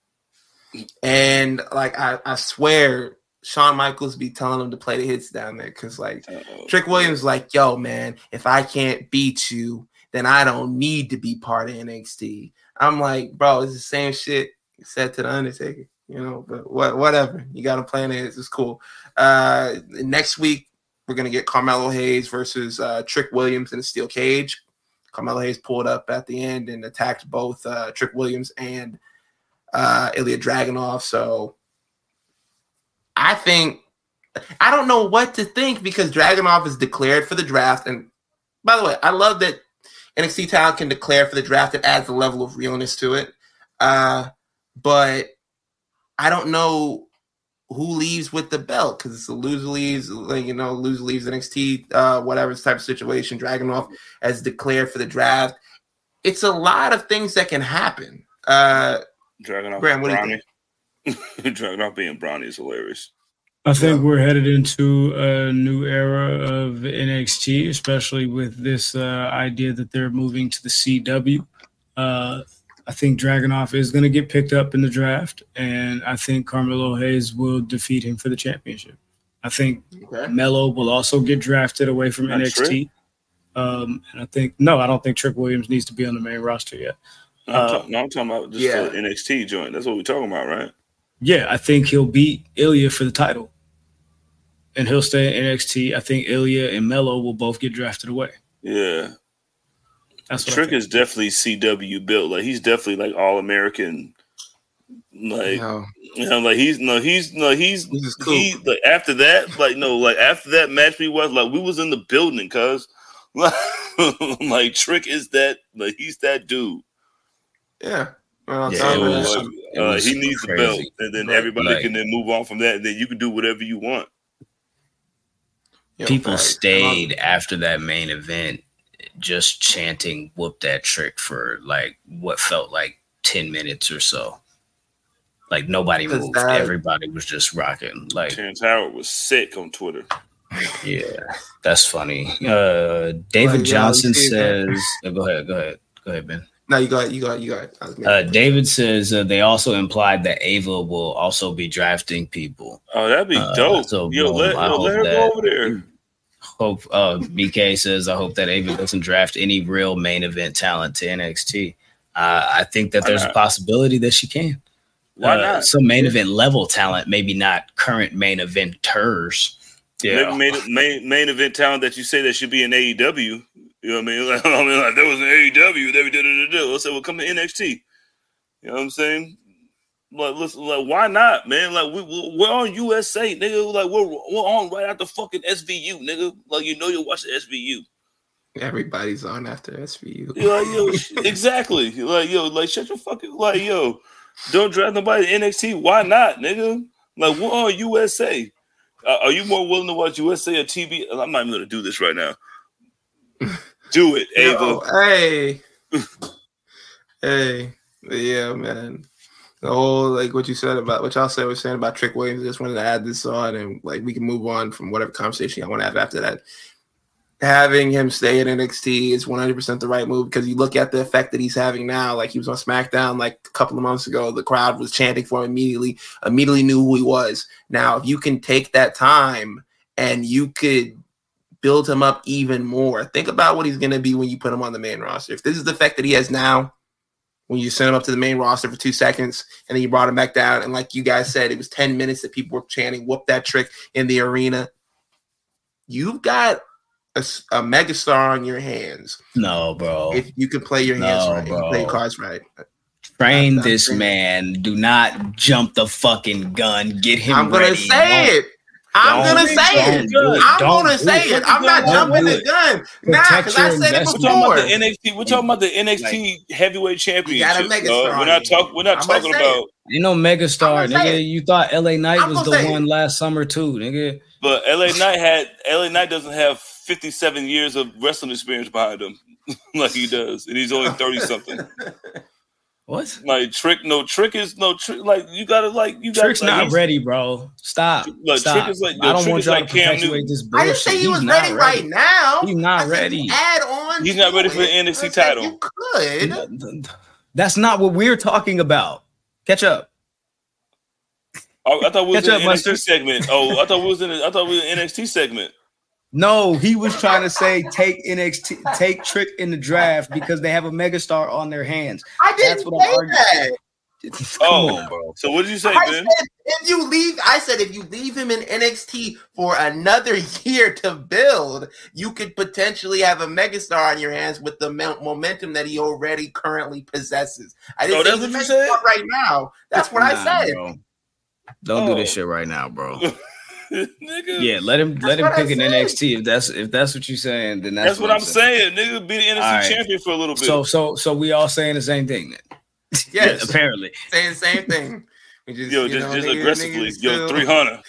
And like I swear, Shawn Michaels be telling him to play the hits down there because like Trick Williams like, yo man, if I can't beat you, then I don't need to be part of NXT. I'm like, bro, it's the same shit said to the Undertaker, but whatever. You got to play in it. It's cool. Next week, we're going to get Carmelo Hayes versus Trick Williams in a steel cage. Carmelo Hayes pulled up at the end and attacked both Trick Williams and Ilya Dragunov. So I don't know what to think because Dragunov is declared for the draft. And by the way, I love that NXT talent can declare for the draft. It adds a level of realness to it. But I don't know who leaves with the belt because it's a loser leaves NXT, whatever type of situation. Dragunov has declared for the draft. It's a lot of things that can happen. Dragunov, Graham, what do you think? Dragunov being Brawny is hilarious. I think we're headed into a new era of NXT, especially with this idea that they're moving to the CW. I think Dragunov is going to get picked up in the draft, and I think Carmelo Hayes will defeat him for the championship. I think Melo will also get drafted away from NXT. And I don't think Trick Williams needs to be on the main roster yet. I'm talking about just the NXT joint. That's what we're talking about, right? Yeah, I think he'll beat Ilya for the title, and he'll stay in NXT. I think Ilya and Melo will both get drafted away. Yeah. Trick is definitely CW built. Like he's definitely like all American. Like he's cool. Like after that match we was in the building, cuz like Trick is that he's that dude. Yeah. He needs the belt, and then everybody can then move on from that, and then you can do whatever you want. People stayed after that main event just chanting "whoop that Trick" for like what felt like 10 minutes or so. Like nobody moved. Everybody was just rocking. Like Terrence Howard was sick on Twitter. Yeah, that's funny. David Johnson says, go ahead, Ben. No, you got it. David says they also implied that Ava will also be drafting people. Oh, that'd be dope. So let her go over there. Hope BK says, I hope that Ava doesn't draft any real main event talent to NXT. I think that there's a possibility that she can. Why not? Some main event level talent, maybe not current main eventers. Yeah, maybe main event talent that you say that should be in AEW. You know what I mean? Like there was an AEW. They did. Let's say, well, come to NXT. You know what I'm saying? Like, listen, like, why not, man? Like, we're on USA, nigga. Like, we're on right after fucking SVU, nigga. Like, you're watching SVU. Everybody's on after SVU. Exactly. Like, shut your fucking, like, Don't draft nobody in NXT. Why not, nigga? Like, what on USA? Are you more willing to watch USA or TV? I'm not even going to do this right now. Do it, Ava. Hey. Yeah, man. The whole, like, what you said about, what y'all was saying about Trick Williams, I just wanted to add this on, and, like, we can move on from whatever conversation I want to have after that. Having him stay at NXT is 100% the right move, because you look at the effect that he's having now. Like, he was on SmackDown like a couple of months ago. The crowd was chanting for him immediately knew who he was. Now, if you can take that time and you could build him up even more, think about what he's going to be when you put him on the main roster. If this is the effect that he has now, when you send him up to the main roster for 2 seconds and then you brought him back down, and like you guys said, it was 10 minutes that people were chanting, whoop that trick in the arena. You've got a megastar on your hands. No, bro. If you can play your hands right, bro. you play your cards right. Train this man. Do not jump the fucking gun. Get him I'm gonna ready. say it. I'm gonna say it. I'm not jumping the gun. Nah, because I said it before. We're talking about the NXT heavyweight championship. You got a megastar. We're not talking about. You know, megastar, nigga. You thought LA Knight was the one last summer too, nigga. But LA Knight doesn't have 57 years of wrestling experience behind him like he does, and he's only 30 something. What? Like Trick is no trick. Like you gotta. Trick's not ready, bro. Stop. Like Stop. Trick is like. I don't want y'all like to perpetuate this bullshit. I didn't say he was ready right now. He's not ready. Add on. He's not ready for the NXT title. You could. That's not what we're talking about. Catch up. I thought we was in the NXT segment. Oh, I thought we was in an NXT segment. No, he was trying to say take Trick in the draft because they have a megastar on their hands. I didn't say that. Come on, bro. So what did you say, Ben? I said if you leave him in NXT for another year to build, you could potentially have a megastar on your hands with the momentum that he already currently possesses. I didn't say that's what you said right now. That's what I said. Bro. Don't do this shit right now, bro. Nigga. Yeah, let him pick an NXT. If that's what you're saying, then that's what I'm saying. Nigga, be the NXT champion for a little bit. So we all saying the same thing then. Yes, apparently saying the same thing. We just, just aggressively. Yo, 300.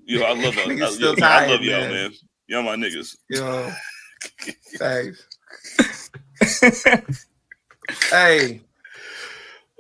Yo, I love that. I love y'all, man. Y'all my niggas. Yo, thanks. Hey.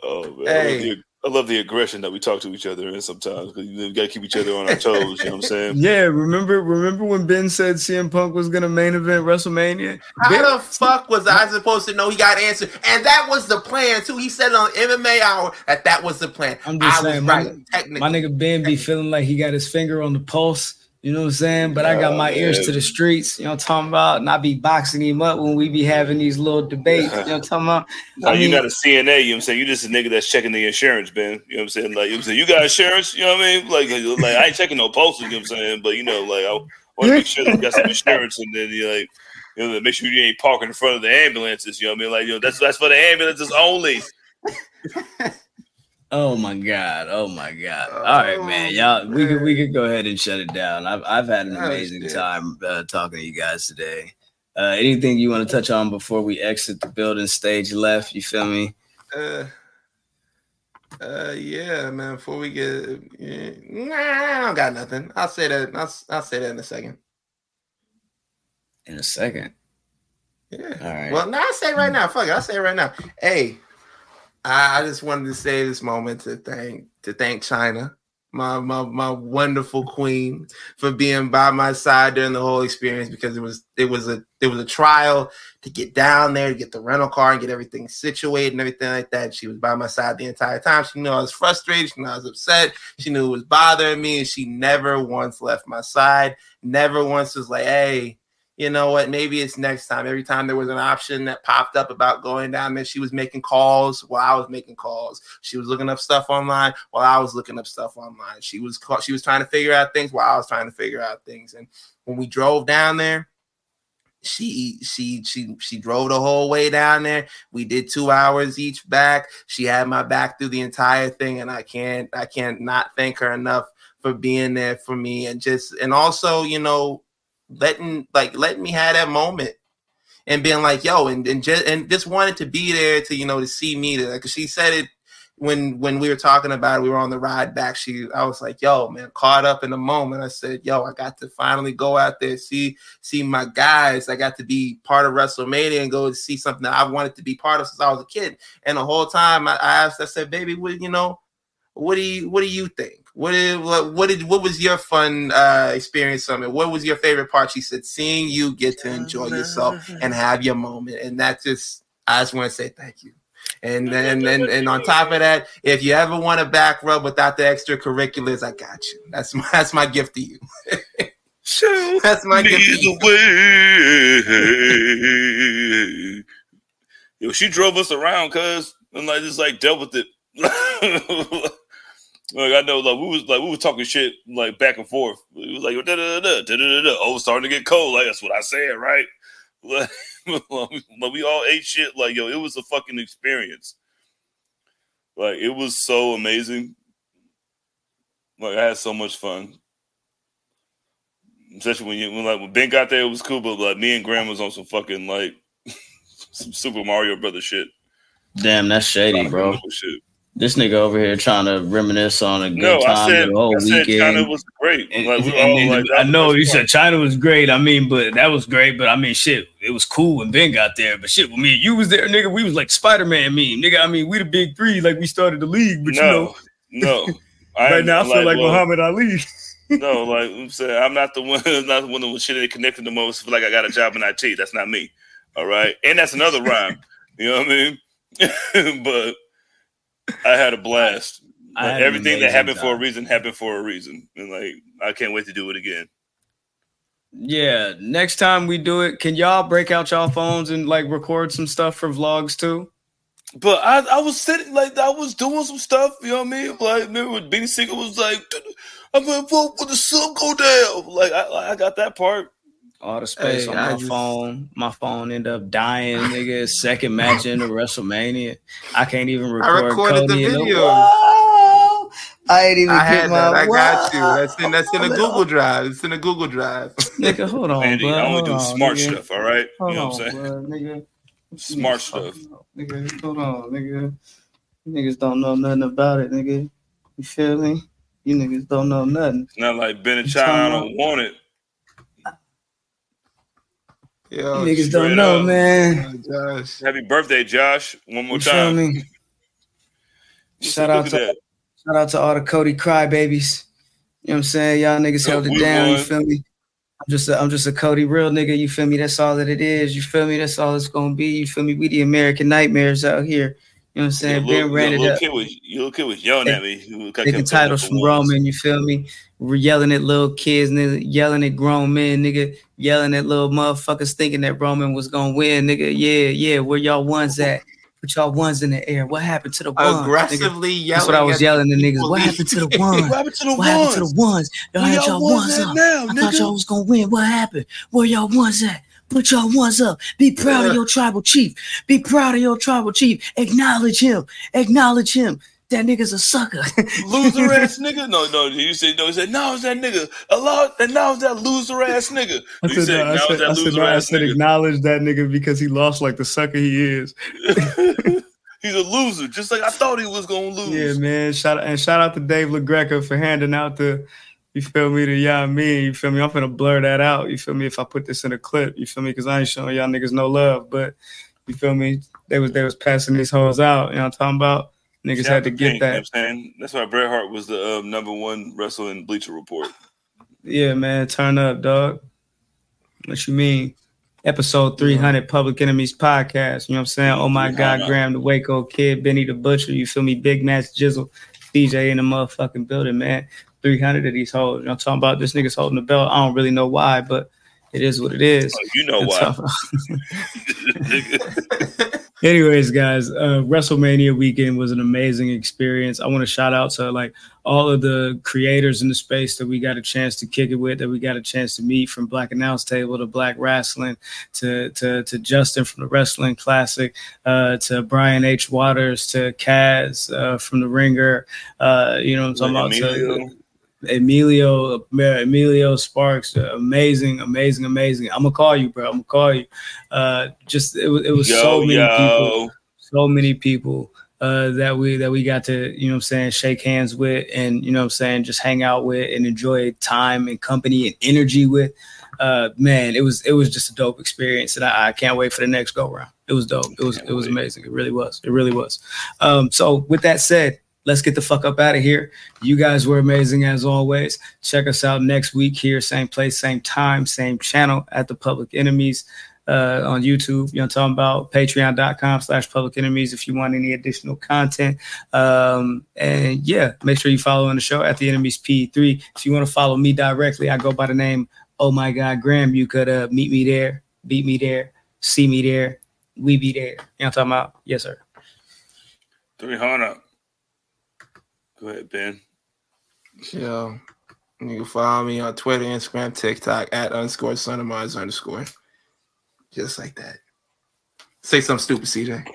Oh man. Hey. I love the aggression that we talk to each other in sometimes because we got to keep each other on our toes. You know what I'm saying? Yeah. Remember when Ben said CM Punk was going to main event WrestleMania? How the fuck was I supposed to know he got answered? And that was the plan too. He said on MMA Hour that was the plan. I'm just saying, my nigga Ben be feeling like he got his finger on the pulse. You know what I'm saying? But I got my ears to the streets. You know what I'm talking about? And I be boxing him up when we be having these little debates. You know what I'm talking about? No, you're not a CNA. You know what I'm saying? You just a nigga that's checking the insurance, Ben. You know what I'm saying? Like, you know what I'm saying? You got insurance? You know what I mean? Like I ain't checking no pulses. You know what I'm saying? But, you know, like, I want to make sure that you got some insurance. And then you like, you know, make sure you ain't parking in front of the ambulances. You know what I mean? Like, you know, that's for the ambulances only. Oh my god! All right, man. Y'all, we could go ahead and shut it down. I've had an amazing time talking to you guys today. Anything you want to touch on before we exit the building, stage left? You feel me? Yeah, man. Before we get, I don't got nothing. I'll say that. I'll say that in a second. In a second. Yeah. All right. Well, I'll say it right now. Fuck it. I'll say it right now. Hey. I just wanted to say this moment to thank China, my wonderful queen, for being by my side during the whole experience, because it was a trial to get down there, to get the rental car and get everything situated and everything like that. She was by my side the entire time. She knew I was frustrated. She knew I was upset. She knew it was bothering me, and she never once left my side. Never once was like, hey, you know what, maybe it's next time. Every time there was an option that popped up about going down there, she was making calls while I was making calls. She was looking up stuff online while I was looking up stuff online. She was trying to figure out things while I was trying to figure out things. And when we drove down there, she drove the whole way down there. We did 2 hours each back. She had my back through the entire thing, and I can't not thank her enough for being there for me, and also, you know, letting me have that moment and being like, yo, and just wanted to be there to, you know, to see me there. Because she said it when we were talking about it, we were on the ride back. I was like, yo, man, caught up in the moment. I said, yo, I got to finally go out there, see my guys. I got to be part of WrestleMania and go to see something that I wanted to be part of since I was a kid. And the whole time I said, baby, what do you think? What was your fun experience from it? What was your favorite part? She said, seeing you get to enjoy yourself and have your moment. And I just want to say thank you. And on top of that, if you ever want a back rub without the extracurriculars, I got you. That's my gift to you. That's my gift to you. Yo, she drove us around, cuz, and just dealt with it. I know, we were talking shit back and forth. It was da da da da da da. Oh, it's starting to get cold. That's what I said, right? We all ate shit. It was a fucking experience. It was so amazing. I had so much fun. Especially when Ben got there, it was cool. But me and Graham was on some fucking some Super Mario Brothers shit. Damn, that's shady, bro. Shit. This nigga over here trying to reminisce on a good time the whole weekend. China was great. I know you said China was great. I mean, but that was great. But I mean, shit, it was cool when Ben got there. But shit, when me and you was there, nigga, we was like Spider-Man meme, nigga. I mean, we the big three, we started the league. But no. Right now I feel like Muhammad Ali. No, I'm saying I'm not the one. I'm not the one that was shit that connected the most. Feel like I got a job in IT. That's not me. All right, and that's another rhyme. You know what I mean? But I had a blast. Everything that happened for a reason happened for a reason, and I can't wait to do it again. Yeah, next time we do it, can y'all break out y'all phones and record some stuff for vlogs too? But I was sitting I was doing some stuff. You know what I mean? Remember when Benny Siegel was I'm gonna vote when the sun go down. I got that part. All the space on my phone. My phone ended up dying, nigga. Second match into WrestleMania. I can't even record. I recorded Cody the video. I ain't even get my. I got you. That's in a Google Drive. It's in a Google Drive. Nigga, hold on, Andy, bro. I only do smart nigga. stuff. All right, hold you know on, what I'm saying? Bro, nigga. Smart stuff. Nigga, hold on, nigga. You niggas don't know nothing about it, nigga. You feel me? You niggas don't know nothing. It's not like Ben and China, I don't want it. Yo, you niggas don't know, man. Josh. Happy birthday, Josh. One more you time. Feel me? Shout out to all the Cody crybabies. You know what I'm saying? Y'all niggas held it down, you feel me? I'm just a Cody real nigga, you feel me? That's all that it is. You feel me? That's all it's gonna be. You feel me? We the American nightmares out here. You know what I'm saying? Ben ran it up. Your little kid was yelling at me. Taking titles from Roman, you feel me? We're yelling at little kids, nigga, yelling at grown men, nigga, yelling at little motherfuckers thinking that Roman was gonna win, nigga. Yeah, where y'all ones at? Put y'all ones in the air. What happened to the ones? Aggressively nigga? yelling. That's what I was yelling at niggas. What happened to the ones? What happened to the ones? What happened to the ones? Y'all had y'all ones up. Now, I thought y'all was gonna win. What happened? Where y'all ones at? Put y'all ones up. Be proud of your tribal chief. Be proud of your tribal chief. Acknowledge him. Acknowledge him. That nigga's a sucker. Loser ass nigga? No. You said no. He said no. It's that nigga. Now it's that loser ass nigga. I said acknowledge that nigga because he lost like the sucker he is. He's a loser, just like I thought he was gonna lose. Yeah, man. Shout out to Dave LaGreca for handing out the. You feel me? You feel me? I'm finna blur that out. You feel me? If I put this in a clip, you feel me? Because I ain't showing y'all niggas no love, but you feel me? They was passing these hoes out. You know what I'm talking about? Niggas had to get that. You know what I'm saying? That's why Bret Hart was the #1 wrestler in Bleacher Report. Yeah, man. Turn up, dog. What you mean? Episode 300, Public Enemies Podcast. You know what I'm saying? Oh my God, Graham the Waco Kid, Benny the Butcher. You feel me? Big Match Jizzle, DJ in the motherfucking building, man. 300 of these hoes. You know what I'm talking about? This nigga's holding the belt. I don't really know why, but it is what it is. Oh, you know why. Anyways, guys, WrestleMania weekend was an amazing experience. I want to shout out to all of the creators in the space that we got a chance to kick it with, that we got a chance to meet, from Black Announce Table to Black Wrestling to Justin from the Wrestling Classic, to Brian H. Waters, to Kaz from the Ringer. You know what I'm talking about? Emilio Sparks, amazing. I'm gonna call you, bro. It was so many people that we got to, you know what I'm saying, shake hands with and, you know what I'm saying, just hang out with and enjoy time and company and energy with. Man, it was just a dope experience, and I can't wait for the next go round. It was dope. It was amazing. It really was. It really was. So with that said, let's get the fuck up out of here. You guys were amazing as always. Check us out next week here, same place, same time, same channel at the Public Enemies on YouTube. You know what I'm talking about? Patreon.com/Public Enemies if you want any additional content. And yeah, make sure you follow on the show at the Enemies P3. If you want to follow me directly, I go by the name Oh My God Graham. You could meet me there, beat me there, see me there, we be there. You know what I'm talking about? Yes, sir. 300. Go ahead, Ben. Yo, you can follow me on Twitter, Instagram, TikTok at _sonofmars_. Just like that. Say something stupid, CJ.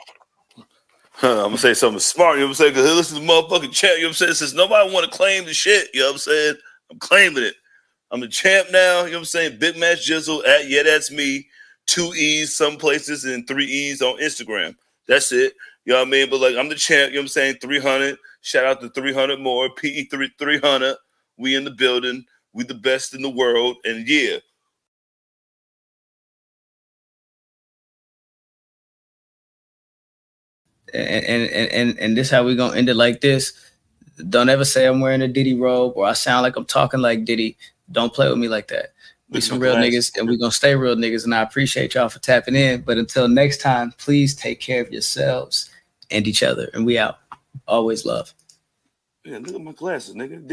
I'm gonna say something smart, you know what I'm saying? Because listen to the motherfucking champ, you know what I'm saying? Since nobody want to claim the shit, you know what I'm saying? I'm claiming it. I'm the champ now, you know what I'm saying? Big Match Jizzle at Yeah That's Me. 2 E's some places and 3 E's on Instagram. That's it. You know what I mean? But like I'm the champ, you know what I'm saying? 300. Shout out to 300 more. PE 300. We in the building. We the best in the world. And yeah. And this how we gonna end it like this. Don't ever say I'm wearing a Diddy robe or I sound like I'm talking like Diddy. Don't play with me like that. We some real niggas and we gonna stay real niggas, and I appreciate y'all for tapping in. But until next time, please take care of yourselves and each other. And we out. Always love. Yeah, look at my glasses, nigga.